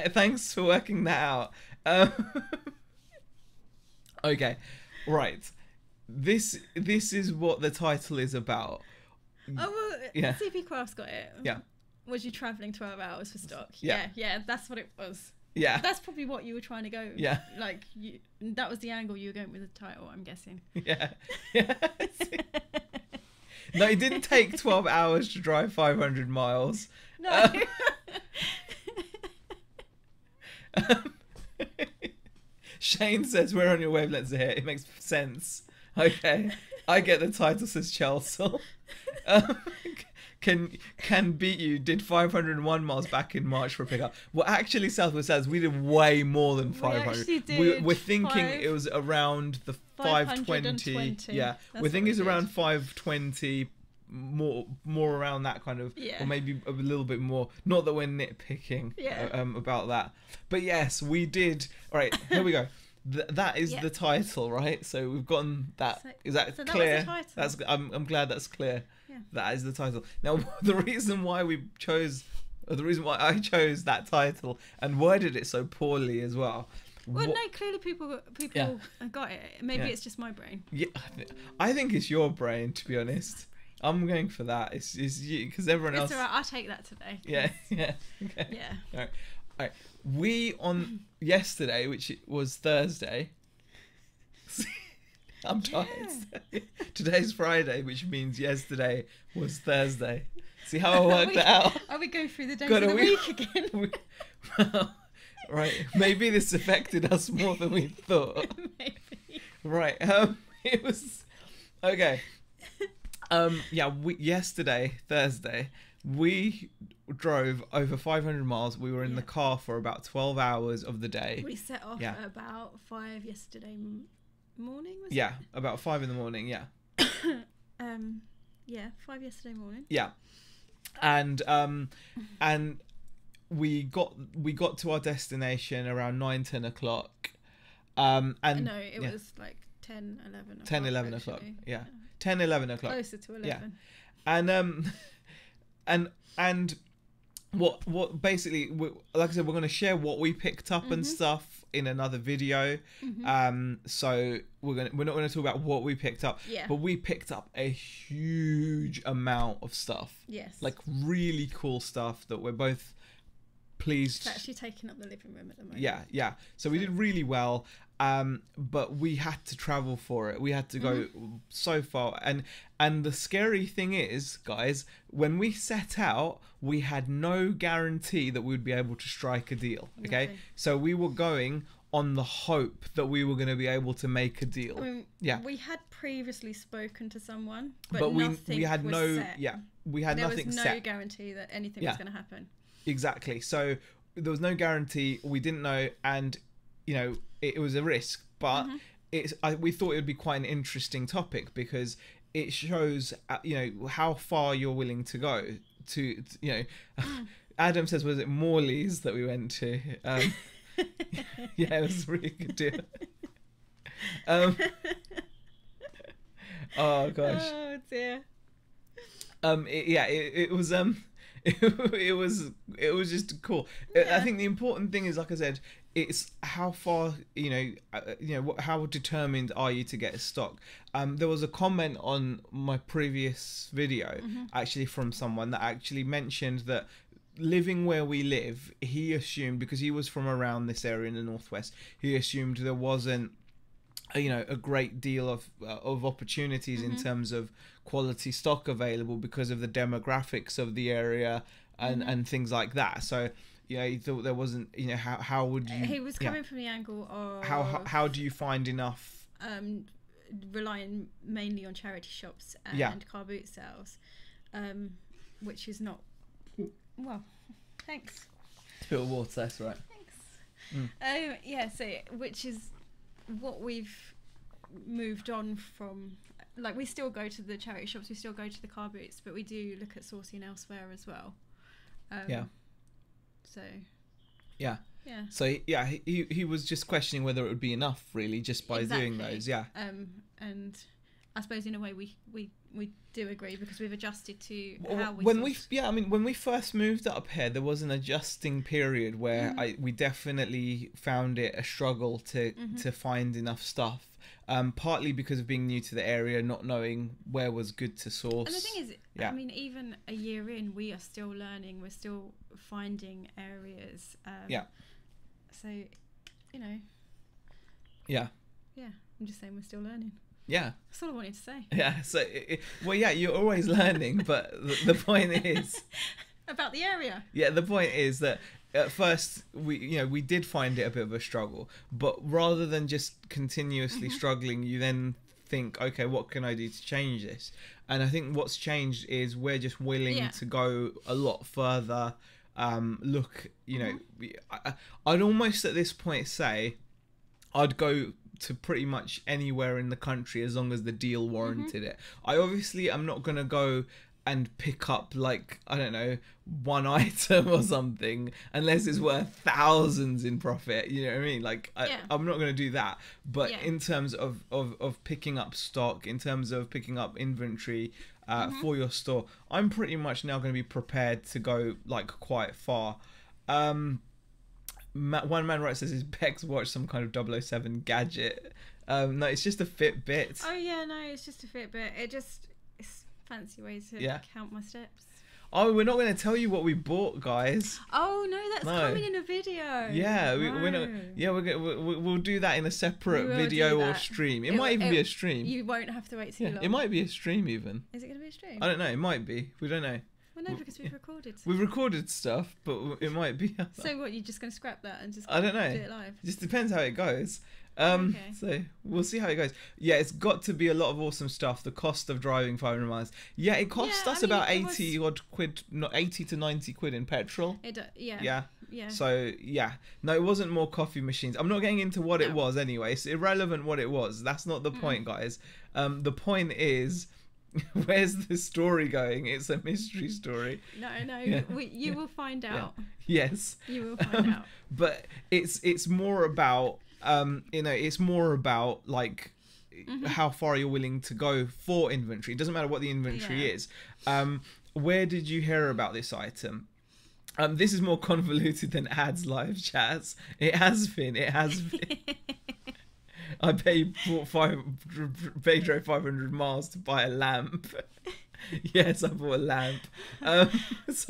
Thanks for working that out. Okay, right. This is what the title is about. Oh, well, yeah. CP Crafts got it. Yeah. Was you travelling 12 hours for stock? Yeah. Yeah, that's what it was. Yeah. That's probably what you were trying to go. Yeah. Like, that was the angle you were going with the title, I'm guessing. Yeah. Yeah. No, it didn't take 12 hours to drive 500 miles. No. Shane says we're on your wavelengths here. It makes sense. Okay. I get the title, says Chelsea. Can beat you. Did 501 miles back in March for a pickup. Well, actually, Southwest says we did way more than 500. We're thinking it was around the 520. Yeah, we're thinking it's around 520. More around that kind of, or maybe a little bit more. Not that we're nitpicking about that, but yes, we did. All right, here we go. That is the title, right? So we've gotten that. Is that clear? That was the title. I'm glad that's clear. Yeah. That is the title. Now, the reason why I chose that title and worded it so poorly as well. Well, no, clearly people got it. Maybe it's just my brain. Yeah, I think it's your brain, to be honest. I'm going for that. It's you, because everyone else. It's alright. I'll take that today. Yeah. Okay. Yeah. All right. We on yesterday, which was Thursday. I'm tired. Today's Friday, which means yesterday was Thursday. See how I worked that out? Are we going through the days of the week again? Well, right. Maybe this affected us more than we thought. Maybe. Right. It was okay. Yesterday, Thursday, we drove over 500 miles. We were in the car for about 12 hours of the day. We set off at about 5 yesterday morning, was it? Yeah, about 5 in the morning, yeah. 5 yesterday morning. Yeah. And we got to our destination around 9-10 o'clock. No, it was like 10-11 o'clock. 10-11 o'clock, yeah. 10-11 o'clock. Closer to 11. Yeah. And what basically, like I said, we're going to share what we picked up and stuff in another video. So we're not going to talk about what we picked up, but we picked up a huge amount of stuff. Yes. Like really cool stuff that we're both pleased. It's actually taking up the living room at the moment. Yeah. So we did really well. But we had to travel for it. We had to go so far. And the scary thing is, guys, when we set out, we had no guarantee that we would be able to strike a deal. Okay. Nothing. So we were going on the hope that we were going to be able to make a deal. We had previously spoken to someone, but we had was no set. We had nothing set. There was no guarantee that anything was going to happen. Exactly. So there was no guarantee. We didn't know, and it was a risk, but we thought it would be quite an interesting topic because it shows how far you're willing to go to Adam says, was it Morley's that we went to? Yeah, it was a really good deal. Oh gosh. Oh dear. It was it was just cool. I think the important thing is, like I said, it's how far how determined are you to get a stock. There was a comment on my previous video actually from someone that actually mentioned that living where we live, he assumed, because he was from around this area in the northwest, he assumed there wasn't a great deal of opportunities in terms of quality stock available because of the demographics of the area and things like that. So he thought there wasn't, how would you... He was coming from the angle of... How do you find enough... relying mainly on charity shops and car boot sales, which is not... Well, thanks. Spill water, that's right. Thanks. So which is what we've moved on from. Like, we still go to the charity shops, we still go to the car boots, but we do look at sourcing elsewhere as well. So he was just questioning whether it would be enough, really, just by doing those. And I suppose in a way we do agree, because we've adjusted to how when we first moved up here, there was an adjusting period where we definitely found it a struggle to find enough stuff. Partly because of being new to the area, not knowing where was good to source. And the thing is, I mean, even a year in, we are still learning. We're still finding areas. So, you know. Yeah. Yeah, I'm just saying we're still learning. Yeah. That's all I wanted to say. Yeah. So, well, yeah, you're always learning, but the point is about the area. Yeah, the point is that at first we did find it a bit of a struggle, but rather than just continuously struggling, you then think, okay, what can I do to change this? And I think what's changed is we're just willing to go a lot further. Look, I'd almost at this point say I'd go to pretty much anywhere in the country as long as the deal warranted it. I obviously am not going to go and pick up, like, I don't know, one item or something unless it's worth thousands in profit, you know what I mean? Like, I'm not going to do that. But in terms of picking up stock, in terms of picking up inventory for your store, I'm pretty much now going to be prepared to go, like, quite far. One man writes, says, is Beck's watch some kind of 007 gadget? No, it's just a Fitbit. Oh, yeah, no, it's just a Fitbit. It's fancy way to count my steps. Oh, we're not going to tell you what we bought, guys. Oh no, that's coming in a video. Yeah, we're not. Yeah, we'll do that in a separate video or stream. It might even be a stream. You won't have to wait too long. It might be a stream even. Is it going to be a stream? I don't know. It might be. We don't know. Well, no, because we've recorded. We've recorded stuff, but it might be. So what? You're just going to scrap that and just? I don't know. Do it live. It just depends how it goes. Okay. So we'll see how it goes. Yeah, it's got to be a lot of awesome stuff. The cost of driving 500 miles. Yeah, it cost us about 80 odd quid, not 80 to 90 quid in petrol. Yeah. So yeah, no, it wasn't more coffee machines. I'm not getting into what it was anyway. It's irrelevant what it was. That's not the point, guys. The point is, where's the story going? It's a mystery story. No, you will find out. Yes, you will find out. But it's more about it's more about like how far you're willing to go for inventory. It doesn't matter what the inventory is. Where did you hear about this item? This is more convoluted than ads live chats. It has been. I bet you drove 500 miles to buy a lamp. Yes, I bought a lamp. It's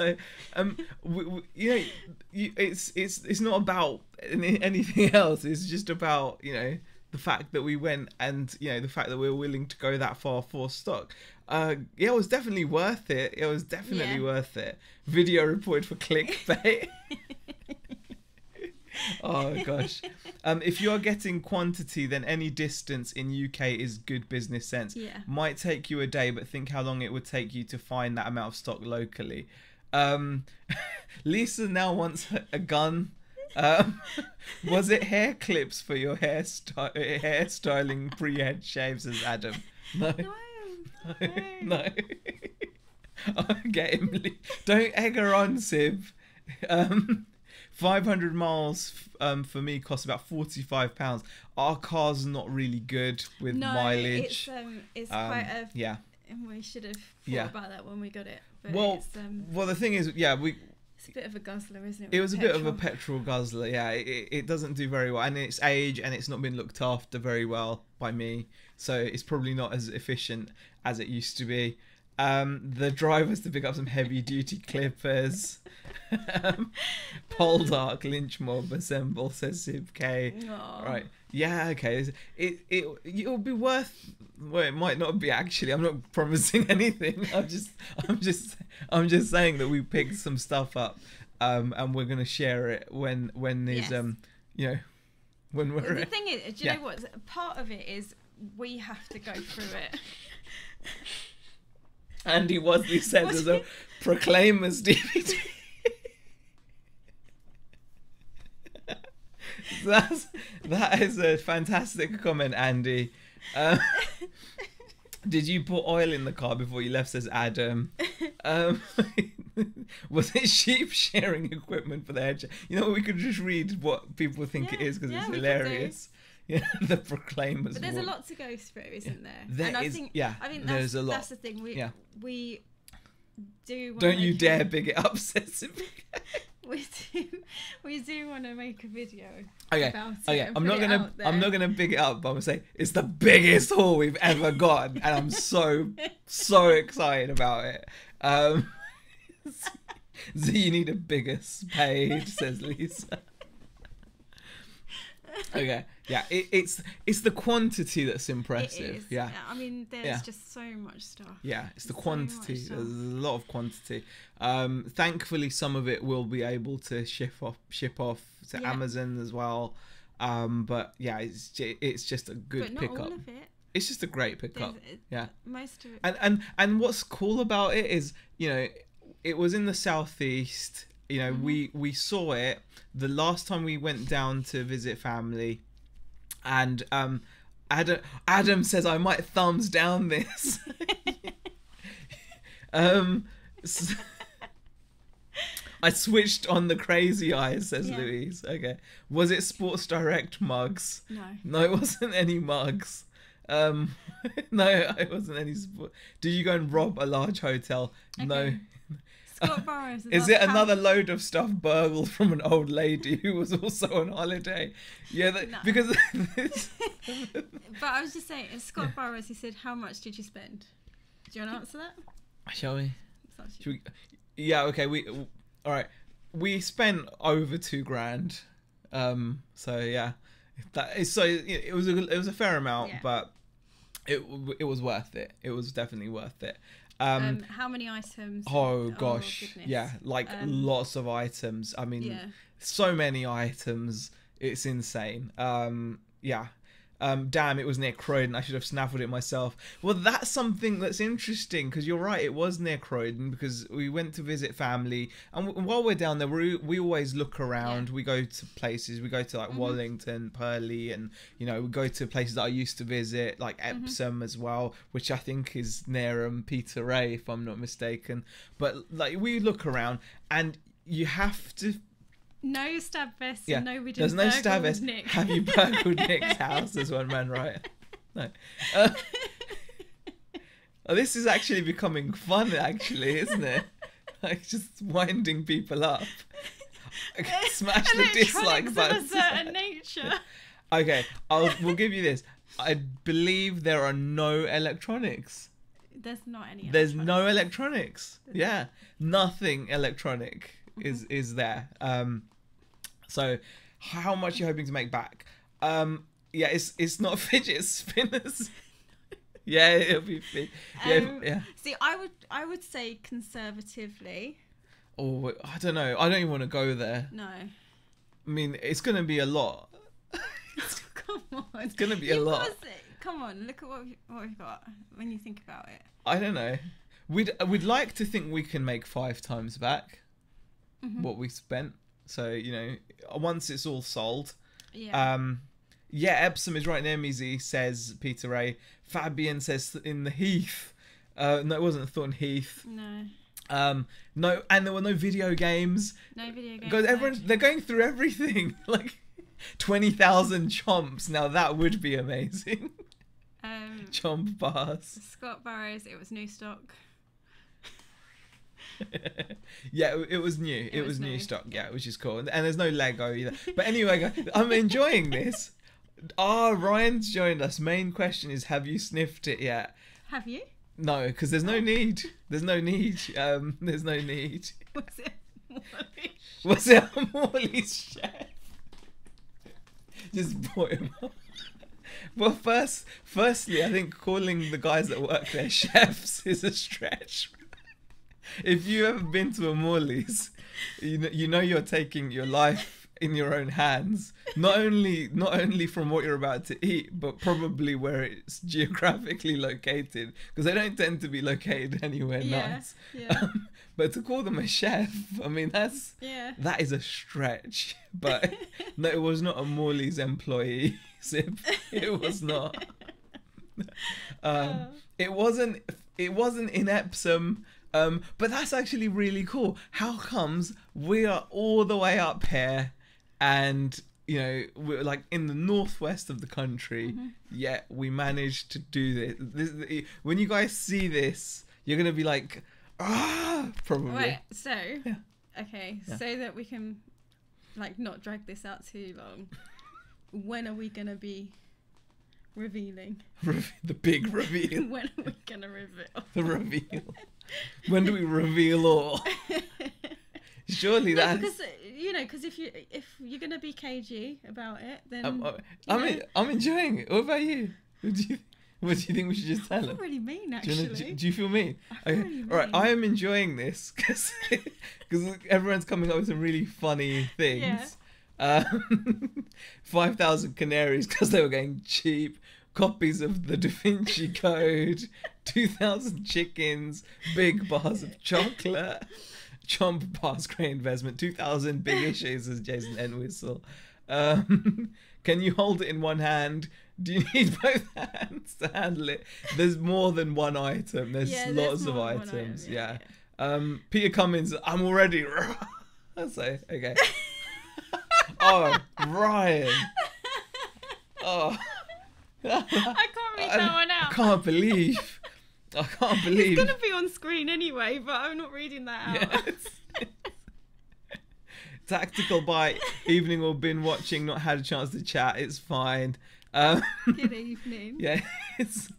not about anything else. It's just about the fact that we went and the fact that we were willing to go that far for stock. It was definitely worth it. It was definitely worth it. Video reported for clickbait. Oh gosh. If you're getting quantity, then any distance in UK is good business sense. Might take you a day, but think how long it would take you to find that amount of stock locally. Lisa now wants a gun. Was it hair clips for your hairstyling pre-head shaves, as Adam? No. Get him. Don't egg her on, Sib. 500 miles for me costs about £45. Our car's not really good with mileage. It's quite a... Yeah. And we should have thought about that when we got it. But well, the thing is, it's a bit of a guzzler, isn't it? It was a bit of a petrol guzzler, yeah. It doesn't do very well. And it's age, and it's not been looked after very well by me. So it's probably not as efficient as it used to be. The drivers to pick up some heavy duty clippers. Poldark lynch mob assemble, says Sib K. Right. Yeah, okay. It'll be worth, well, it might not be actually. I'm not promising anything. I'm just saying that we picked some stuff up and we're going to share it when there's when we're the thing is, do you know what? Part of it is we have to go through it. Andy Wasley says there's a Proclaimers DVD. That is a fantastic comment, Andy. Did you put oil in the car before you left, says Adam. Was it sheep sharing equipment for the head? We could just read what people think it is because it's hilarious. Yeah, the Proclaimers. But there's a lot to go through, isn't there? I think there's a lot. That's the thing. We do. Don't you dare big it up, says we do want to make a video. About it. I'm not gonna big it up, but I'm gonna say it's the biggest haul we've ever gotten, and I'm so excited about it. So you need a bigger spade, says Lisa. Okay. Yeah. It's the quantity that's impressive. It is. Yeah. I mean, there's just so much stuff. Yeah, it's the quantity. There's a lot of quantity. Thankfully, some of it will be able to ship off to Amazon as well. But yeah, it's just a good pickup. But not all of it. It's just a great pickup. Yeah. Most of it. And what's cool about it is, you know, it was in the southeast. You know, we saw it the last time we went down to visit family, and Adam says I might thumbs down this. I switched on the crazy eyes, says Louise. Okay, was it Sports Direct mugs? No, it wasn't any mugs. No, it wasn't any. Did you go and rob a large hotel? Okay. No. Scott Burrows is it another load of stuff burgled from an old lady who was also on holiday? Yeah, no. Because. But I was just saying, Scott Burrows. He said, "How much did you spend?" Do you want to answer that? Shall we? Yeah. Okay. All right. We spent over $2,000. So yeah, it was a fair amount, but it was worth it. It was definitely worth it. How many items? Oh gosh, yeah, like lots of items. I mean, so many items. It's insane. Yeah. Damn, it was near Croydon. I should have snaffled it myself. Well, that's something that's interesting, because you're right, it was near Croydon, because we went to visit family, and while we're down there, we always look around. We go to places. We go to like Wallington, Purley, and you know, we go to places that I used to visit, like Epsom as well, which I think is near Peteray, if I'm not mistaken. But like, we look around, and you have to. No stab vests. Yeah. No, we didn't. There's no stab vest. Have you burgled Nick's house? There's one man, right? No. Oh, this is actually becoming fun, actually, isn't it? Like just winding people up. Smash the dislike button. Of a certain nature. Okay, we'll give you this. I believe there are no electronics. There's not any. There's no electronics. Yeah, nothing electronic is there. So how much are you hoping to make back? Yeah, it's not fidget spinners. Yeah, it'll be yeah. See, I would say conservatively. Oh, I don't know. I don't even want to go there. No. I mean, it's going to be a lot. Come on. It's going to be a lot. Come on, look at what we've got when you think about it. I don't know. We'd like to think we can make 5 times back what we spent. So, you know, once it's all sold. Yeah. Yeah, Epsom is right near me, says Peter Ray. Fabian says in the Heath. No, it wasn't Thornton Heath. No. No, and there were no video games. No video games. Because they're going through everything. Like 20,000 chomps. Now that would be amazing. Chomp bars. Scott Burrows, it was new stock. Yeah, it was new. It was new stock. Yeah, which is cool. And there's no Lego either. But anyway, guys, I'm enjoying this. Ryan's joined us. Main question is, have you sniffed it yet? Have you? No, because there's no need. There's no need. There's no need. Was it a Morley's chef? Just brought him up. Well, firstly, I think calling the guys that work there chefs is a stretch. If you've ever been to a Morley's, you know you're taking your life in your own hands. Not only from what you're about to eat, but probably where it's geographically located, because they don't tend to be located anywhere nice. Yeah. But to call them a chef, I mean that is a stretch. But no, it was not a Morley's employee. It was not. It wasn't in Epsom. But that's actually really cool. How comes we are all the way up here, and you know we're like in the northwest of the country, yet we managed to do this. When you guys see this, you're gonna be like, probably. Wait, so okay, so that we can like not drag this out too long. When are we gonna be revealing? The big reveal. When are we gonna reveal? The reveal. When do we reveal all? Surely that's... because because if you're gonna be cagey about it, then I'm enjoying it. What about you? What do you think we should just tell I them? feel really mean, actually. Do you feel mean? I feel really mean. All right, I am enjoying this because everyone's coming up with some really funny things. Yeah. 5,000 canaries because they were getting cheap. Copies of the Da Vinci Code. 2,000 chickens. Big bars of chocolate. Chomp past great investment. 2,000 big issues as Jason Entwistle. Can you hold it in one hand? Do you need both hands to handle it? There's more than one item. There's lots of items. Item, yeah. Peter Cummins, I'm already... I say, okay. Oh, Ryan. Oh. I can't read that one out. I can't believe. It's going to be on screen anyway, but I'm not reading that out. Yes. Tactical bite. Evening or been watching, not had a chance to chat. It's fine. Good evening. Yeah. So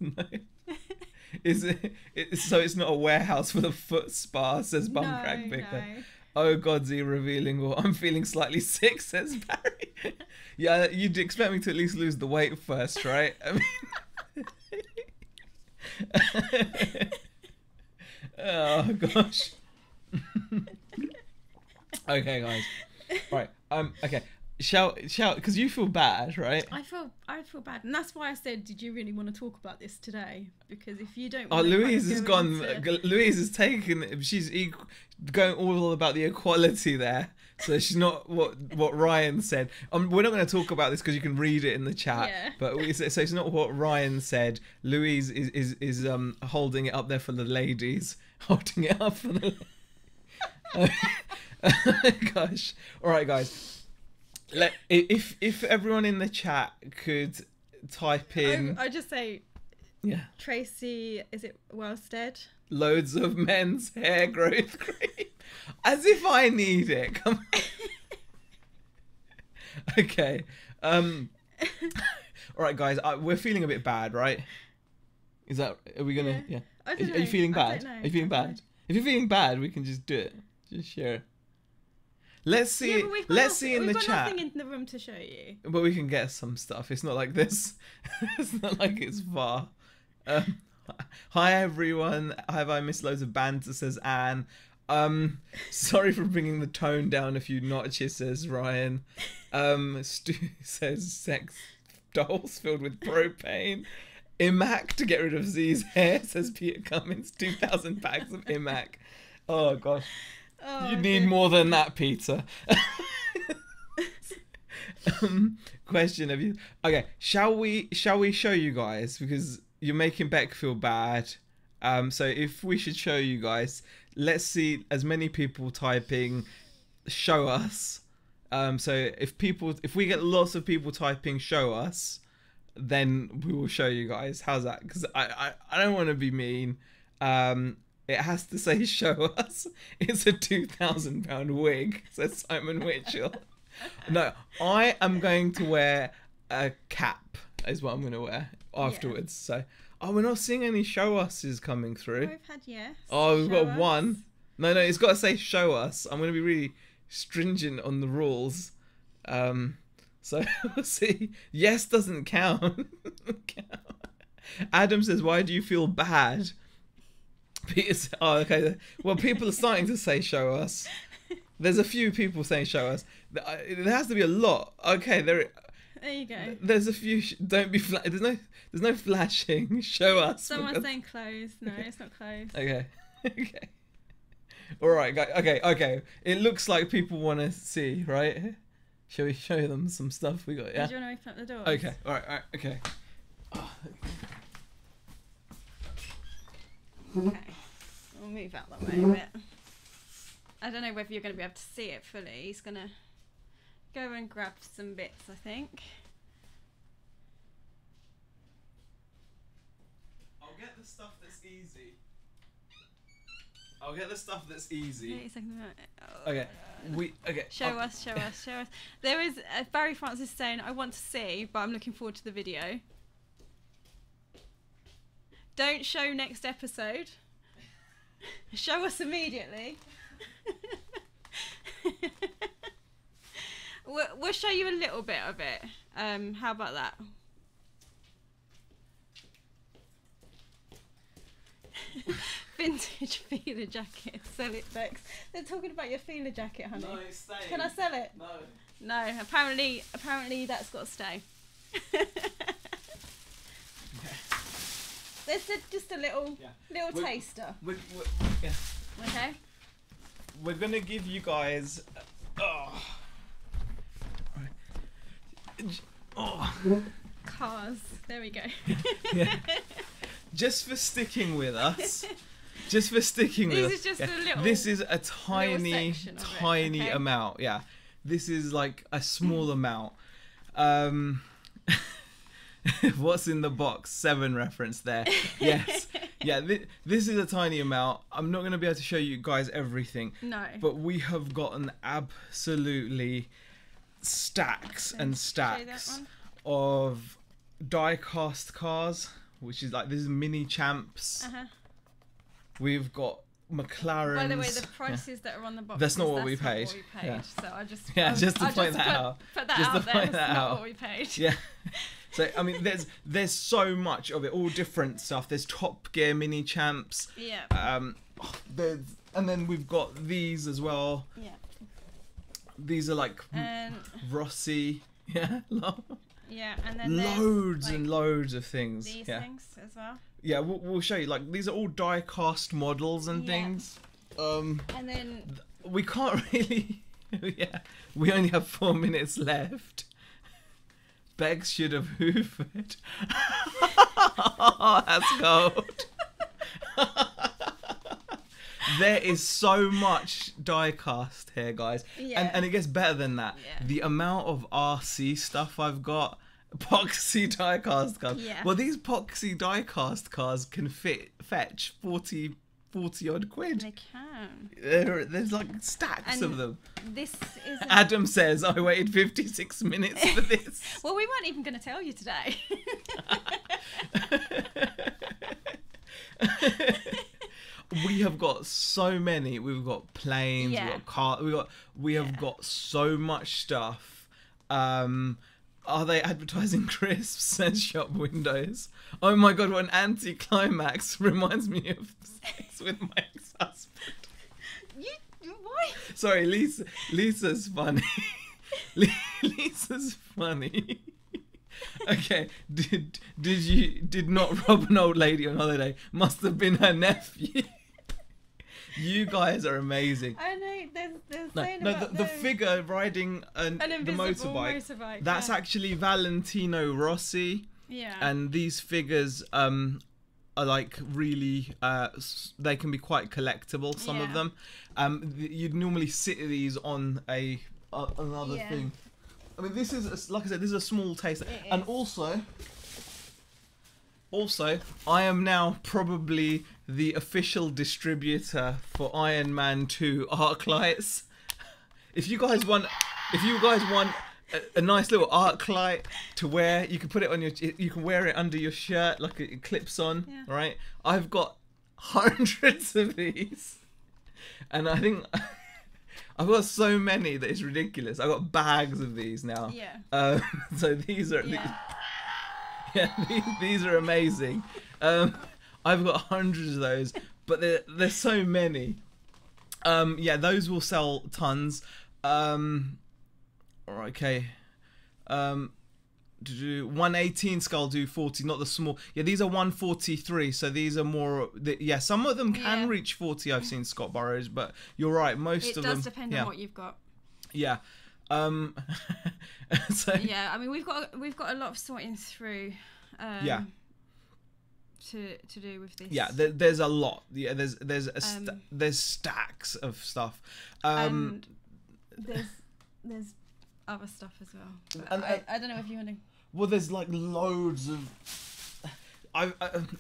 it's not a warehouse for the foot spa, says Bumcrack Picker. No. Oh, Godsy revealing, or I'm feeling slightly sick, says Barry. Yeah, you'd expect me to at least lose the weight first, right? I mean... Oh, gosh. Okay, guys. Right. Okay. Shout, because you feel bad, right? I feel bad, and that's why I said, did you really want to talk about this today? Because if you don't, oh, Louise has gone. Louise has taken. She's going all about the equality there. So she's not what Ryan said. We're not going to talk about this because you can read it in the chat. Yeah. But so it's not what Ryan said. Louise is holding it up there for the ladies. Holding it up for the. Gosh. All right, guys. If everyone in the chat could type in... I just say... Yeah. Tracy, is it Wellstead? Loads of men's hair growth cream. As if I need it. Come on. Okay. All right, guys. We're feeling a bit bad, right? Are we going to... Yeah. I don't know. Are you feeling bad? Are you feeling bad? If you're feeling bad, we can just do it. Just share it. Let's see. Let's see in the chat. We've got nothing in the room to show you. But we can get some stuff. It's not like this. It's not like it's far. Hi everyone. Have I missed loads of banter? Says Anne. Sorry for bringing the tone down a few notches. Says Ryan. Stu says sex dolls filled with propane. Imac to get rid of Z's hair. Says Peter Cummins. 2,000 bags of Imac. Oh gosh. Oh, you need more than that, Peter. Question of you. Okay, shall we show you guys, because you're making Beck feel bad. So if we should show you guys, let's see as many people typing show us. So if we get lots of people typing show us, then we will show you guys. How's that? Because I don't want to be mean. It has to say show us. It's a £2,000 wig, says Simon Mitchell. No, I am going to wear a cap, is what I'm going to wear afterwards. Yeah. So, we're not seeing any show us's coming through. We've had yes. Oh, we've got one. No, it's got to say show us. I'm going to be really stringent on the rules. So we'll see. Yes doesn't count. Adam says, why do you feel bad? Peter, okay. Well, people are starting to say show us. There's a few people saying show us. There has to be a lot. Okay, there you go. There's a few. Don't be there's no flashing. Show us. Someone's saying clothes. No, it's not clothes. Okay. Okay. All right, guys. Okay. It looks like people want to see, right? Shall we show them some stuff we got? Yeah. Do you want to open up the door? Okay. All right. Okay. Oh. Okay, we'll move out that way a bit. I don't know whether you're going to be able to see it fully. He's going to go and grab some bits, I think. I'll get the stuff that's easy. Okay. Show us. There is Barry Francis saying, I want to see, but I'm looking forward to the video. Don't show next episode. Show us immediately. We'll show you a little bit of it. How about that? Vintage feeler jacket. Sell it, Bex. They're talking about your feeler jacket, honey. No, it's staying. Can I sell it? No. No. Apparently that's got to stay. There's just a little taster. Yeah. Okay. We're gonna give you guys. Cars. There we go. Yeah. Just for sticking with us. Just for sticking with us. This is just a little. This is a tiny okay. amount. Yeah. This is like a small amount. What's in the box? 7 reference there. Yes. Yeah, this is a tiny amount. I'm not going to be able to show you guys everything. No. But we have gotten absolutely stacks and stacks of die-cast cars, which is like, this is mini champs. We've got McLarens. By the way, the prices that are on the box. That's not what we paid. Yeah. So I just. Yeah, just to point that out. Put that out there. That's not what we paid. Yeah. So I mean, there's so much of it, all different stuff. There's Top Gear mini champs. Yeah. And then we've got these as well. Yeah. These are like Rossi. Yeah. Yeah, and then loads like, and loads of things. These things as well. Yeah, we'll show you. Like, these are all die-cast models and things. And then we can't really. Yeah, we only have 4 minutes left. Begs should have hoovered. That's gold. There is so much die-cast here, guys. Yeah. And it gets better than that. Yeah. The amount of RC stuff I've got. Epoxy die-cast cars. Yeah. Well, these epoxy die-cast cars can fetch 40 odd quid. They can. There's like stacks of them. This is. Adam says I waited 56 minutes for this. Well, we weren't even going to tell you today. We have got so many. We've got planes. We've got cars. We have got so much stuff. Are they advertising crisps and shop windows? Oh my god, what an anti-climax. Reminds me of sex with my ex-husband. Why? Sorry, Lisa's funny. Lisa's funny. Okay, did not rob an old lady on holiday. Must have been her nephew. You guys are amazing. I know. There's the figure riding the motorbike. That's actually Valentino Rossi. Yeah. And these figures are like really. They can be quite collectible. Some of them. You'd normally sit these on another thing. I mean, this is like I said. This is a small taste, and also, I am now probably the official distributor for Iron Man 2 arc lights. If you guys want a nice little arc light to wear, you can put it on you can wear it under your shirt like it clips on, right? I've got hundreds of these, and I think I've got so many that it's ridiculous. I've got bags of these now. Yeah. So these are these are amazing. I've got hundreds of those, but there's so many. Those will sell tons. Okay. 118 skull do 40, not the small. Yeah, these are 143, so these are more. Some of them can reach 40. I've seen Scott Burrows, but you're right. Most of them. It does depend on what you've got. Yeah. So. Yeah, I mean we've got a lot of sorting through. To do with this. Yeah, there's a lot. Yeah, there's stacks of stuff. And there's other stuff as well. And I don't know if you want to. Well, there's like loads of.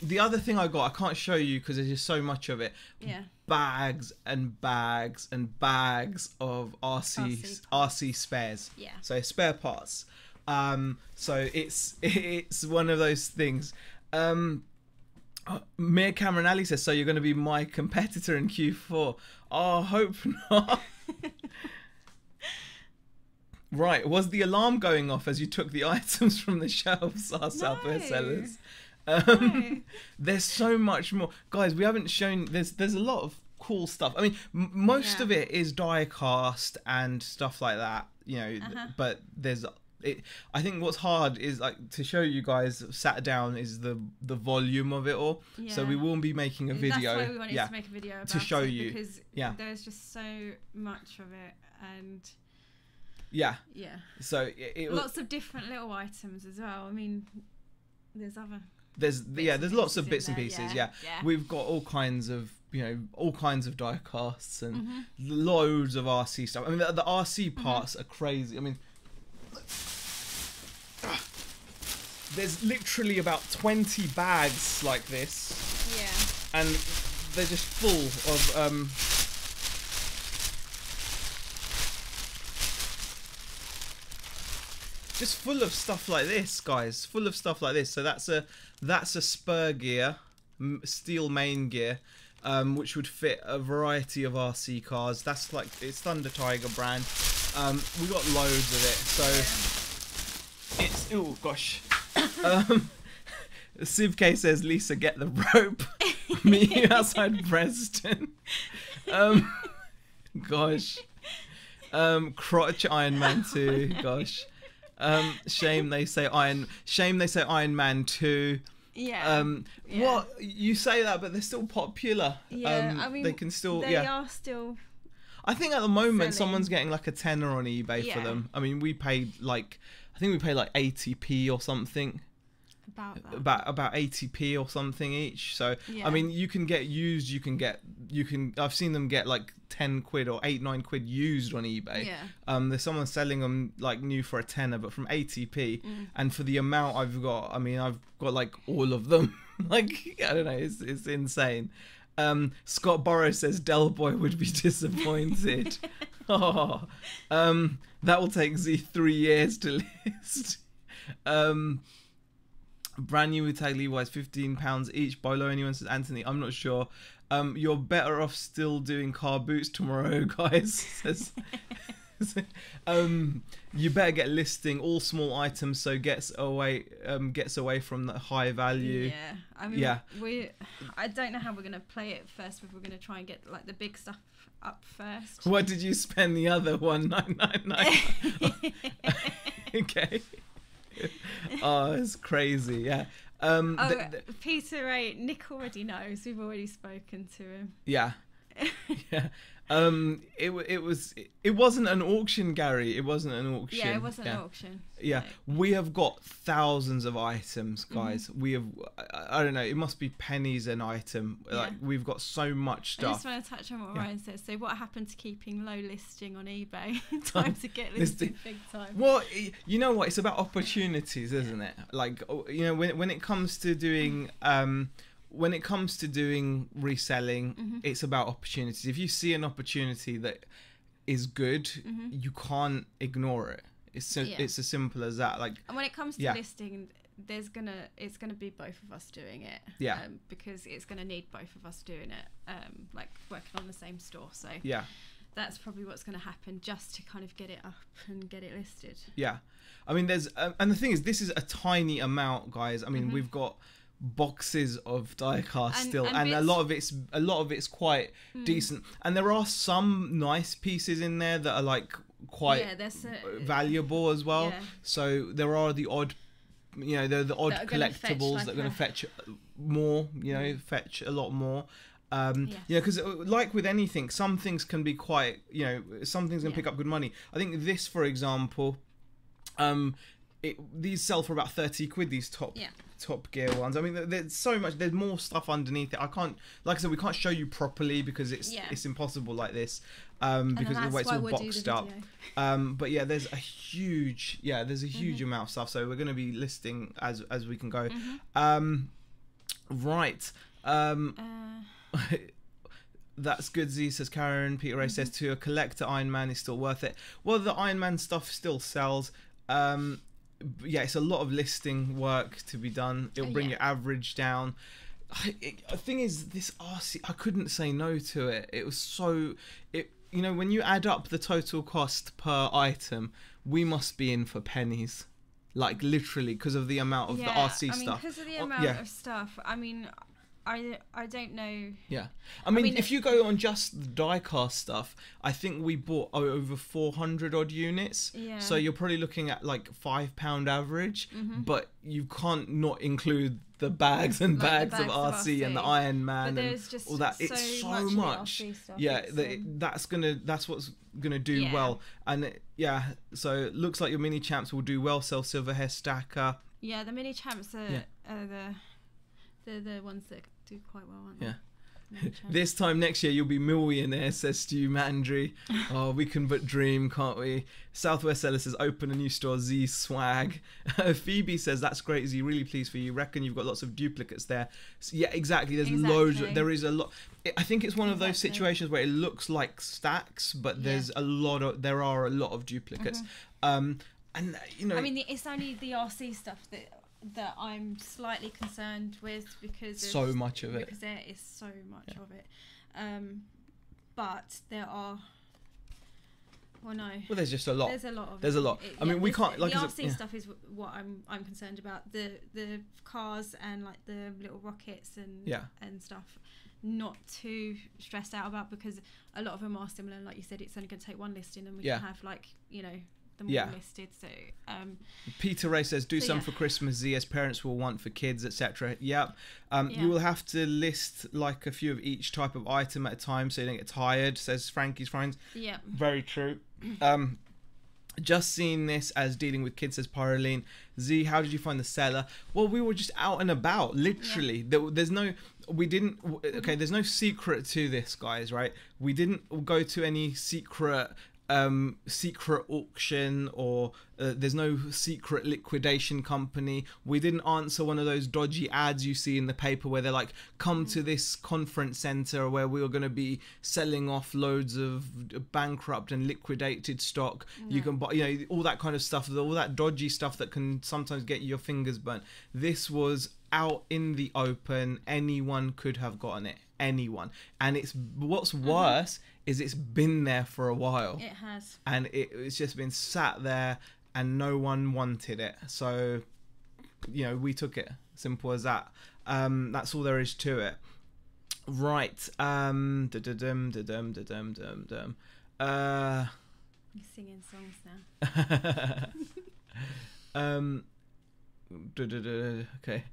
The other thing I got, I can't show you because there's just so much of it. Yeah. Bags and bags and bags of RC spares. Yeah. So spare parts. So it's one of those things. Mere Cameron Ali says, so you're going to be my competitor in Q4. Oh, hope not. Right. Was the alarm going off as you took the items from the shelves, our Southwest sellers? No. There's so much more. Guys, we haven't shown... There's a lot of cool stuff. I mean, most of it is die cast and stuff like that, you know, but there's... I think what's hard is like to show you guys sat down is the volume of it all. Yeah. So we will be making a video. That's why we wanted to make a video about to show you because there's just so much of it and yeah. So lots of different little items as well. I mean, there's lots of bits and pieces. Yeah. We've got all kinds of die casts and loads of RC stuff. I mean, the RC parts are crazy. I mean. There's literally about 20 bags like this. Yeah. And they're just full of just full of stuff like this, guys. Full of stuff like this. So that's a spur gear, steel main gear, which would fit a variety of RC cars. That's like, it's Thunder Tiger brand. We got loads of it. So it's, oh gosh. Civ K says, Lisa, get the rope. Meet you outside Preston. Gosh. Crotch Iron Man 2. Gosh. Shame they say Iron Man 2. Yeah. What you say that, but they're still popular. Yeah, I mean, they can still. They are still. I think at the moment someone's getting like a tenner on eBay for them. I mean, we paid like 80p or something. About 80p or something each. So I mean, you can get used. I've seen them get like 10 quid or 8-9 quid used on eBay. Yeah. There's someone selling them like new for a tenner, but from 80p. And for the amount I've got, I mean, I've got like all of them. Like, I don't know, it's insane. Scott Borrow says Del Boy would be disappointed. That will take Z 3 years to list. Brand new Tag Levi's, £15 each. By low anyone says Anthony. I'm not sure. You're better off still doing car boots tomorrow, guys. Says, you better get listing all small items so gets away from the high value. Yeah, I mean, I don't know how we're gonna play it first. If we're gonna try and get like the big stuff up first. What did you spend the other 1999? Okay. Oh, it's crazy. Yeah. Peter Ray, Nick already knows. We've already spoken to him. Yeah. Yeah. It wasn't an auction, Gary. It wasn't an auction. Yeah, it wasn't an auction. Yeah, we have got thousands of items, guys. We have, I don't know, it must be pennies an item. Like, we've got so much stuff. I just want to touch on what Ryan says. So what happened to keeping low listing on eBay? Time to get listed big time. Well, you know what? It's about opportunities, isn't it? Like, you know, when it comes to doing reselling, it's about opportunities. If you see an opportunity that is good, you can't ignore it. It's as simple as that. Like, and when it comes to listing, it's gonna be both of us doing it. Yeah. Because it's gonna need both of us doing it. Like working on the same store. So yeah, that's probably what's gonna happen, just to kind of get it up and get it listed. Yeah. I mean, there's and the thing is, this is a tiny amount, guys. I mean, we've got boxes of diecast still, and a lot of it's quite decent, and there are some nice pieces in there that are like quite valuable as well. So there are the odd, you know, the odd collectibles that are going to fetch more, you know, fetch a lot more. You know, because like with anything, some things can be quite, you know, some things can pick up good money. I think this, for example, these sell for about 30 quid, these top gear ones. I mean, there's so much, there's more stuff underneath it. I can't, like I said, we can't show you properly because it's impossible like this, because of the way it's all boxed up. But yeah, there's a huge amount of stuff, so we're going to be listing as we can go. Right. That's good, Z, says Karen. Peter Ray says, to a collector, Iron Man is still worth it. Well, the Iron Man stuff still sells. Yeah, it's a lot of listing work to be done. It'll bring your average down. The thing is, this RC, I couldn't say no to it. It was so, you know, when you add up the total cost per item, we must be in for pennies. Like, literally, because of the amount of the RC stuff. Because of the amount of stuff. I mean, I don't know. Yeah. I mean, if you go on just the die-cast stuff, I think we bought over 400 odd units. Yeah. So you're probably looking at like £5 average, but you can't not include the bags and bags of RC and the Iron Man and all that. It's so much. Yeah, that's what's gonna do well. And so it looks like your mini champs will do well. Sell silver hair stacker. Yeah, the mini champs are the ones that do quite well, aren't they? Yeah. This time next year you'll be millionaire, says Stu Mandry. Oh, we can but dream, can't we? Southwest Seller says open a new store, Z Swag. Phoebe says that's great, Z, really pleased for you. Reckon you've got lots of duplicates there. So, yeah, exactly. There's loads. There is a lot. I think it's one of those situations where it looks like stacks, but there are a lot of duplicates. And you know, I mean, it's only the RC stuff that I'm slightly concerned with because so much of it. Because there is so much of it. But there are. Well, no. Well, there's just a lot. There's a lot of. There's a lot. I mean, we can't like the RC stuff is what I'm concerned about. The cars and like the little rockets and stuff. Not too stressed out about because a lot of them are similar. Like you said, it's only going to take one listing, and we can have like them all listed. So Peter Ray says do some for Christmas, Z, as parents will want for kids, etc. You will have to list like a few of each type of item at a time so you don't get tired, says Frankie's Friends. Very true. Just seeing this as dealing with kids, says Pyroline. Z, how did you find the seller? Well, we were just out and about, literally. There's no secret to this, guys, right? We didn't go to any secret auction or there's no secret liquidation company. We didn't answer one of those dodgy ads you see in the paper where they're like, come to this conference center where we are going to be selling off loads of bankrupt and liquidated stock. You can buy, all that kind of stuff, all that dodgy stuff that can sometimes get your fingers burnt. This was out in the open. Anyone could have gotten it. Anyone. And what's worse is it's been there for a while. It has. And it's just been sat there and no one wanted it. So, we took it. Simple as that. That's all there is to it. Right. You're singing songs now. Okay.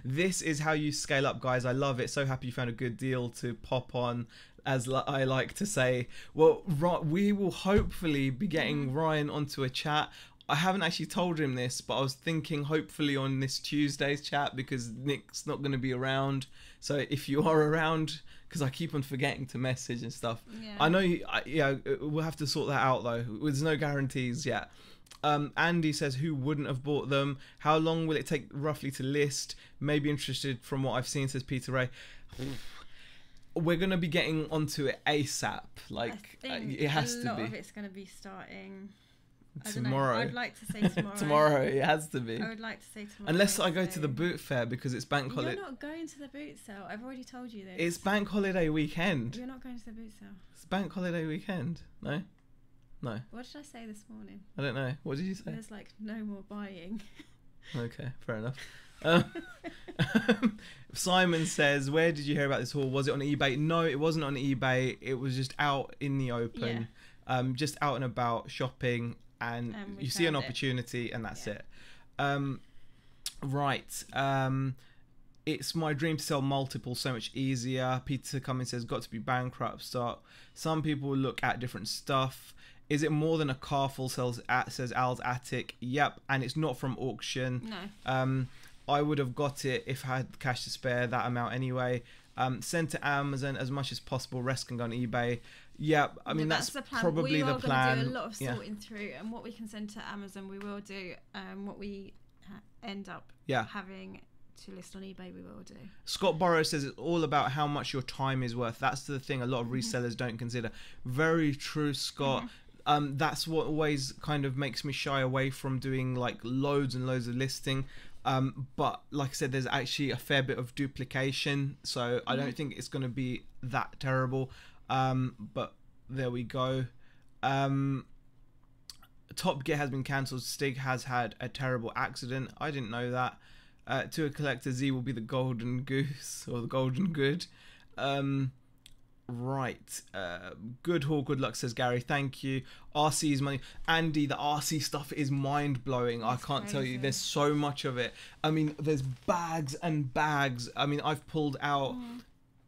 This is how you scale up, guys. I love it. So happy you found a good deal to pop on, as I like to say. Well, we will hopefully be getting Ryan onto a chat. I haven't actually told him this, but I was thinking hopefully on this Tuesday's chat because Nick's not going to be around. So if you are around, because I keep on forgetting to message and stuff. I know we'll have to sort that out though. There's no guarantees yet. Andy says, who wouldn't have bought them? How long will it take roughly to list? Maybe interested from what I've seen, says Peter Ray. We're going to be getting onto it ASAP. Like, it has to be. A lot of it's going to be starting tomorrow. I'd like to say tomorrow. Tomorrow, it has to be. I would like to say tomorrow. Unless I go to the boot fair because it's bank holiday. You're not going to the boot sale. I've already told you this. It's bank holiday weekend. You're not going to the boot sale. It's bank holiday weekend. No? No. What did I say this morning? I don't know. What did you say? There's like no more buying. Okay, fair enough. Simon says, where did you hear about this haul? Was it on eBay? No, it wasn't on eBay. It was just out in the open. Just out and about shopping, and you see an opportunity and that's it. Right. It's my dream to sell multiple, so much easier. Peter Cummins says, got to be bankrupt. So some people look at different stuff. Is it more than a car full says Al's Attic? Yep, and it's not from auction. No. I would have got it if I had cash to spare, that amount anyway. Send to Amazon as much as possible. Rest can go on eBay. Yeah, I mean that's the plan. Probably the plan. We are going to do a lot of sorting through, and what we can send to Amazon, we will do. What we end up having to list on eBay, we will do. Scott Borrow says it's all about how much your time is worth. That's the thing a lot of resellers don't consider. Very true, Scott. That's what always kind of makes me shy away from doing like loads and loads of listing. But like I said, there's actually a fair bit of duplication, so I don't think it's going to be that terrible. But there we go. Top Gear has been cancelled. Stig has had a terrible accident. I didn't know that. To a collector, Z will be the golden goose or the golden good. Right. Good haul, good luck, says Gary. Thank you. RC's money. Andy, the RC stuff is mind blowing. I can't tell you. There's so much of it. I mean, there's bags and bags. I mean, I've pulled out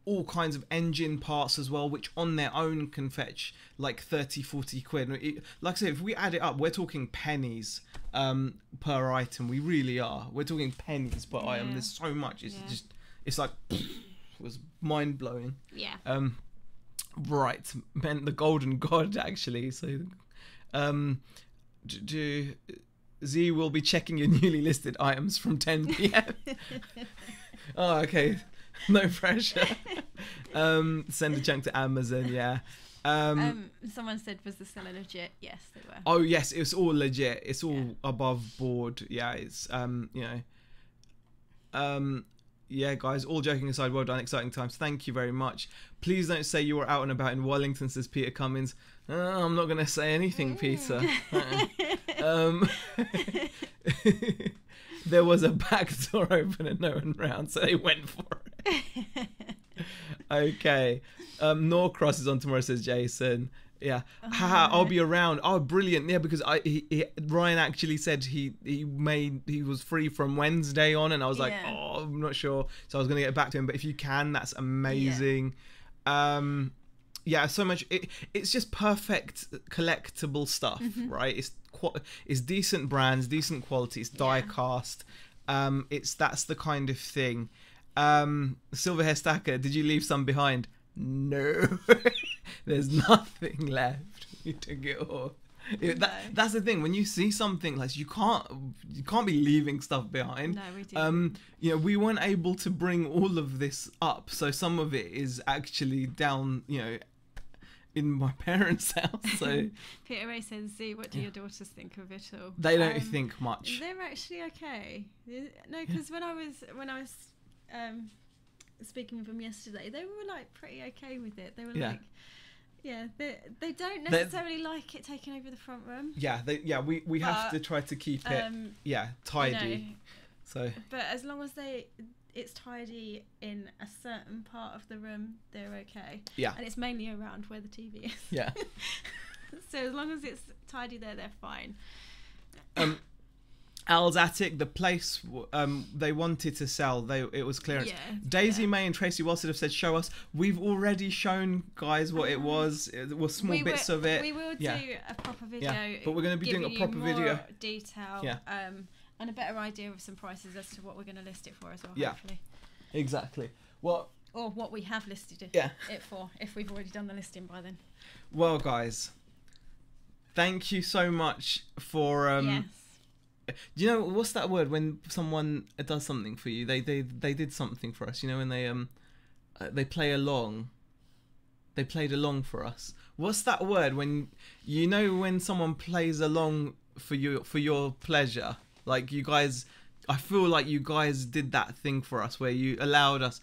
all kinds of engine parts as well, which on their own can fetch like 30-40 quid. Like I said, if we add it up, we're talking pennies per item. We really are. We're talking pennies per item. There's so much. It's just, it's like, it was mind blowing. Yeah. Right, meant the golden god actually. So, Z will be checking your newly listed items from 10 p.m. Oh, okay. No pressure. Send a chunk to Amazon. Yeah. Someone said, was the seller legit? Yes, they were. Oh yes, it's all legit. It's all above board. Yeah, it's yeah, guys, all joking aside, well done, exciting times. Thank you very much. Please don't say you were out and about in Wellington, says Peter Cummins. I'm not going to say anything, Peter. There was a back door open and no one round, so they went for it. Okay. Norcross is on tomorrow, says Jason. Yeah, I'll be around. Oh, brilliant! Yeah, because Ryan actually said he was free from Wednesday on, and I was like, oh, I'm not sure. So I was gonna get back to him, but if you can, that's amazing. Yeah, so much. It's just perfect collectible stuff, right? It's decent brands, decent quality. It's die cast. That's the kind of thing. Silverhair Stacker, did you leave some behind? No. There's nothing left. You took it all. That's the thing. When you see something like you can't be leaving stuff behind. No, we do. You know, we weren't able to bring all of this up, so some of it is actually down, you know, in my parents' house. So Peter Ray says, Z, what do your daughters think of it all? They don't think much. They're actually okay. No, because when I was speaking with them yesterday, they were like pretty okay with it. They were like, they don't necessarily like it taking over the front room. We have to try to keep it tidy. You know, so, but as long as it's tidy in a certain part of the room, they're okay. Yeah, and it's mainly around where the TV is. Yeah. So as long as it's tidy there, they're fine. Al's Attic, the place they wanted to sell, it was clearance. Daisy May and Tracy Watson have said, show us. We've already shown, guys, what it was. It was small bits of it. We will do a proper video. Yeah, but we're going to be doing a proper video. Detail. Yeah. And a better idea of some prices as to what we're going to list it for as well, hopefully. Exactly. Well, or what we have listed it for, if we've already done the listing by then. Well, guys, thank you so much for... yes. Do you know, what's that word when someone does something for you? They did something for us, you know, when they play along. They played along for us. What's that word when, you know, when someone plays along for your pleasure? Like, you guys, I feel like you guys did that thing for us where you allowed us,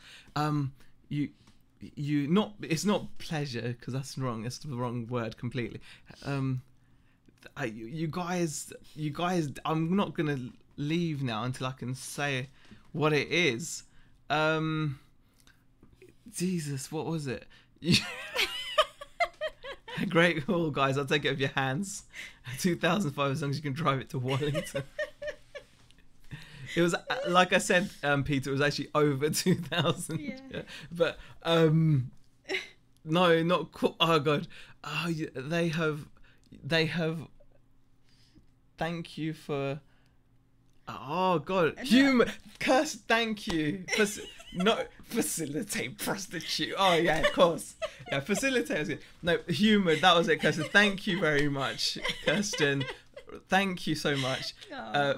it's not pleasure, because that's wrong. It's the wrong word completely. You guys, I'm not gonna leave now until I can say what it is. Jesus, what was it? Great haul, guys. I'll take it with your hands. 2005, as long as you can drive it to Wellington. It was, like I said, Peter, it was actually over 2000. Yeah. But no, not cool. Oh God, they have. Thank you for. Oh God, humor. Curse. Thank you. Not facilitate prostitute. Oh yeah, of course. Yeah, facilitate was good. No, humor. That was it, Kirsten. Thank you very much, Kirsten. Thank you so much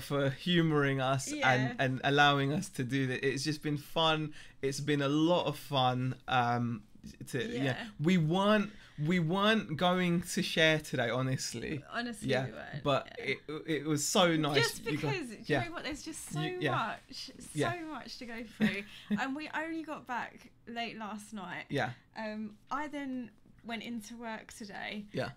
for humouring us and allowing us to do that. It's just been fun. It's been a lot of fun. We weren't going to share today, honestly. Honestly, we weren't. But it was so nice. Just because, do you know what? There's just so much to go through, and we only got back late last night. Yeah. I then went into work today. Yeah.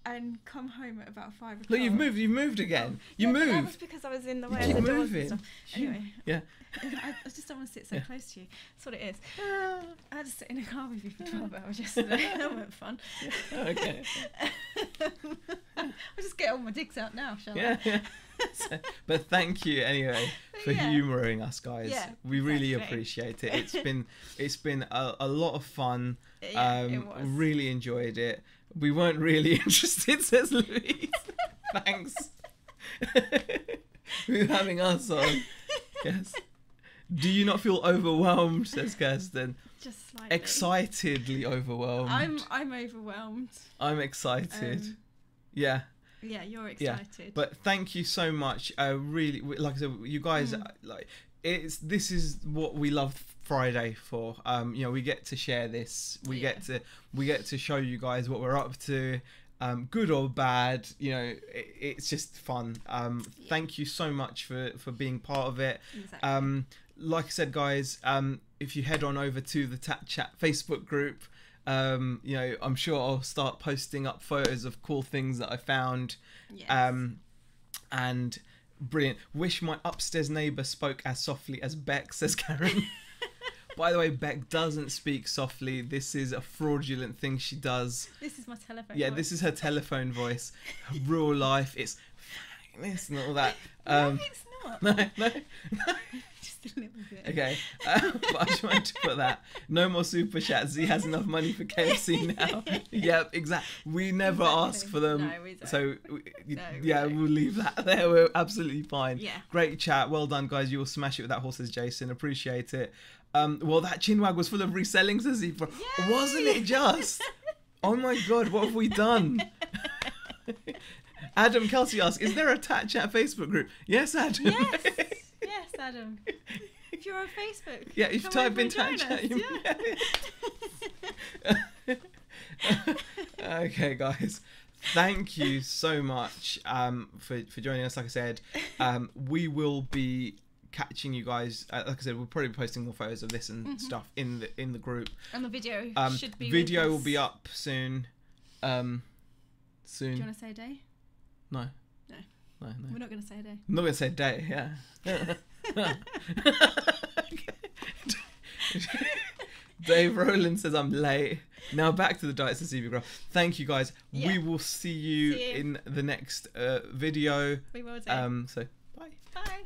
And come home at about 5 o'clock. Look, you've moved again. You moved. That was because I was in the way Keep of the doors moving. and stuff. Anyway. Yeah. I just don't want to sit so close to you. That's what it is. I had to sit in a car with you for 12 hours yesterday. That weren't fun. Okay. I'll just get all my dicks out now, shall I? Yeah. But thank you anyway for humouring us, guys. Yeah, we really appreciate it. It's been a lot of fun. Yeah, it was. Really enjoyed it. We weren't really interested, says Louise. Thanks for having us on. Yes. Do you not feel overwhelmed, says Kirsten? Just slightly. Excitedly overwhelmed. I'm overwhelmed. I'm excited. Yeah. Yeah, you're excited. Yeah. But thank you so much. Really, like I said, you guys this is what we love Friday for. We get to share this. We get to show you guys what we're up to. Good or bad, it's just fun. Thank you so much for being part of it. Exactly. Like I said, guys, if you head on over to the Tat Chat Facebook group, I'm sure I'll start posting up photos of cool things that I found. Yes. And brilliant. Wish my upstairs neighbour spoke as softly as Beck, says Karen. By the way, Beck doesn't speak softly. This is a fraudulent thing she does. This is my telephone voice. This is her telephone voice. Real life, it's this and all that. No, it's not. No. Just a little bit. Okay, but I just wanted to put that. No more super chats. He has enough money for KFC now. Yep, exactly. We never ask for them. No, we don't. So, don't. we'll leave that there. We're absolutely fine. Yeah. Great chat. Well done, guys. You will smash it with that horse, says Jason. Appreciate it. Well, that Chinwag was full of resellings, says he. Wasn't it just? Oh my God, what have we done? Adam Kelsey asks, is there a Tat Chat Facebook group? Yes, Adam. Yes, Adam. If you're on Facebook. Yeah, if you type in Tat Chat. Okay, guys. Thank you so much for joining us. Like I said, we will be catching you guys. Like I said, we'll probably be posting more photos of this and stuff in the group. And the video should be. Video will be up soon. Do you want to say a day? No. We're not going to say a day. I'm not going to say a day. Yeah. Dave Rowland says I'm late. Now back to the Diets of CB Graph. Thank you guys. Yeah. We will see you in the next video. We will do. So bye. Bye.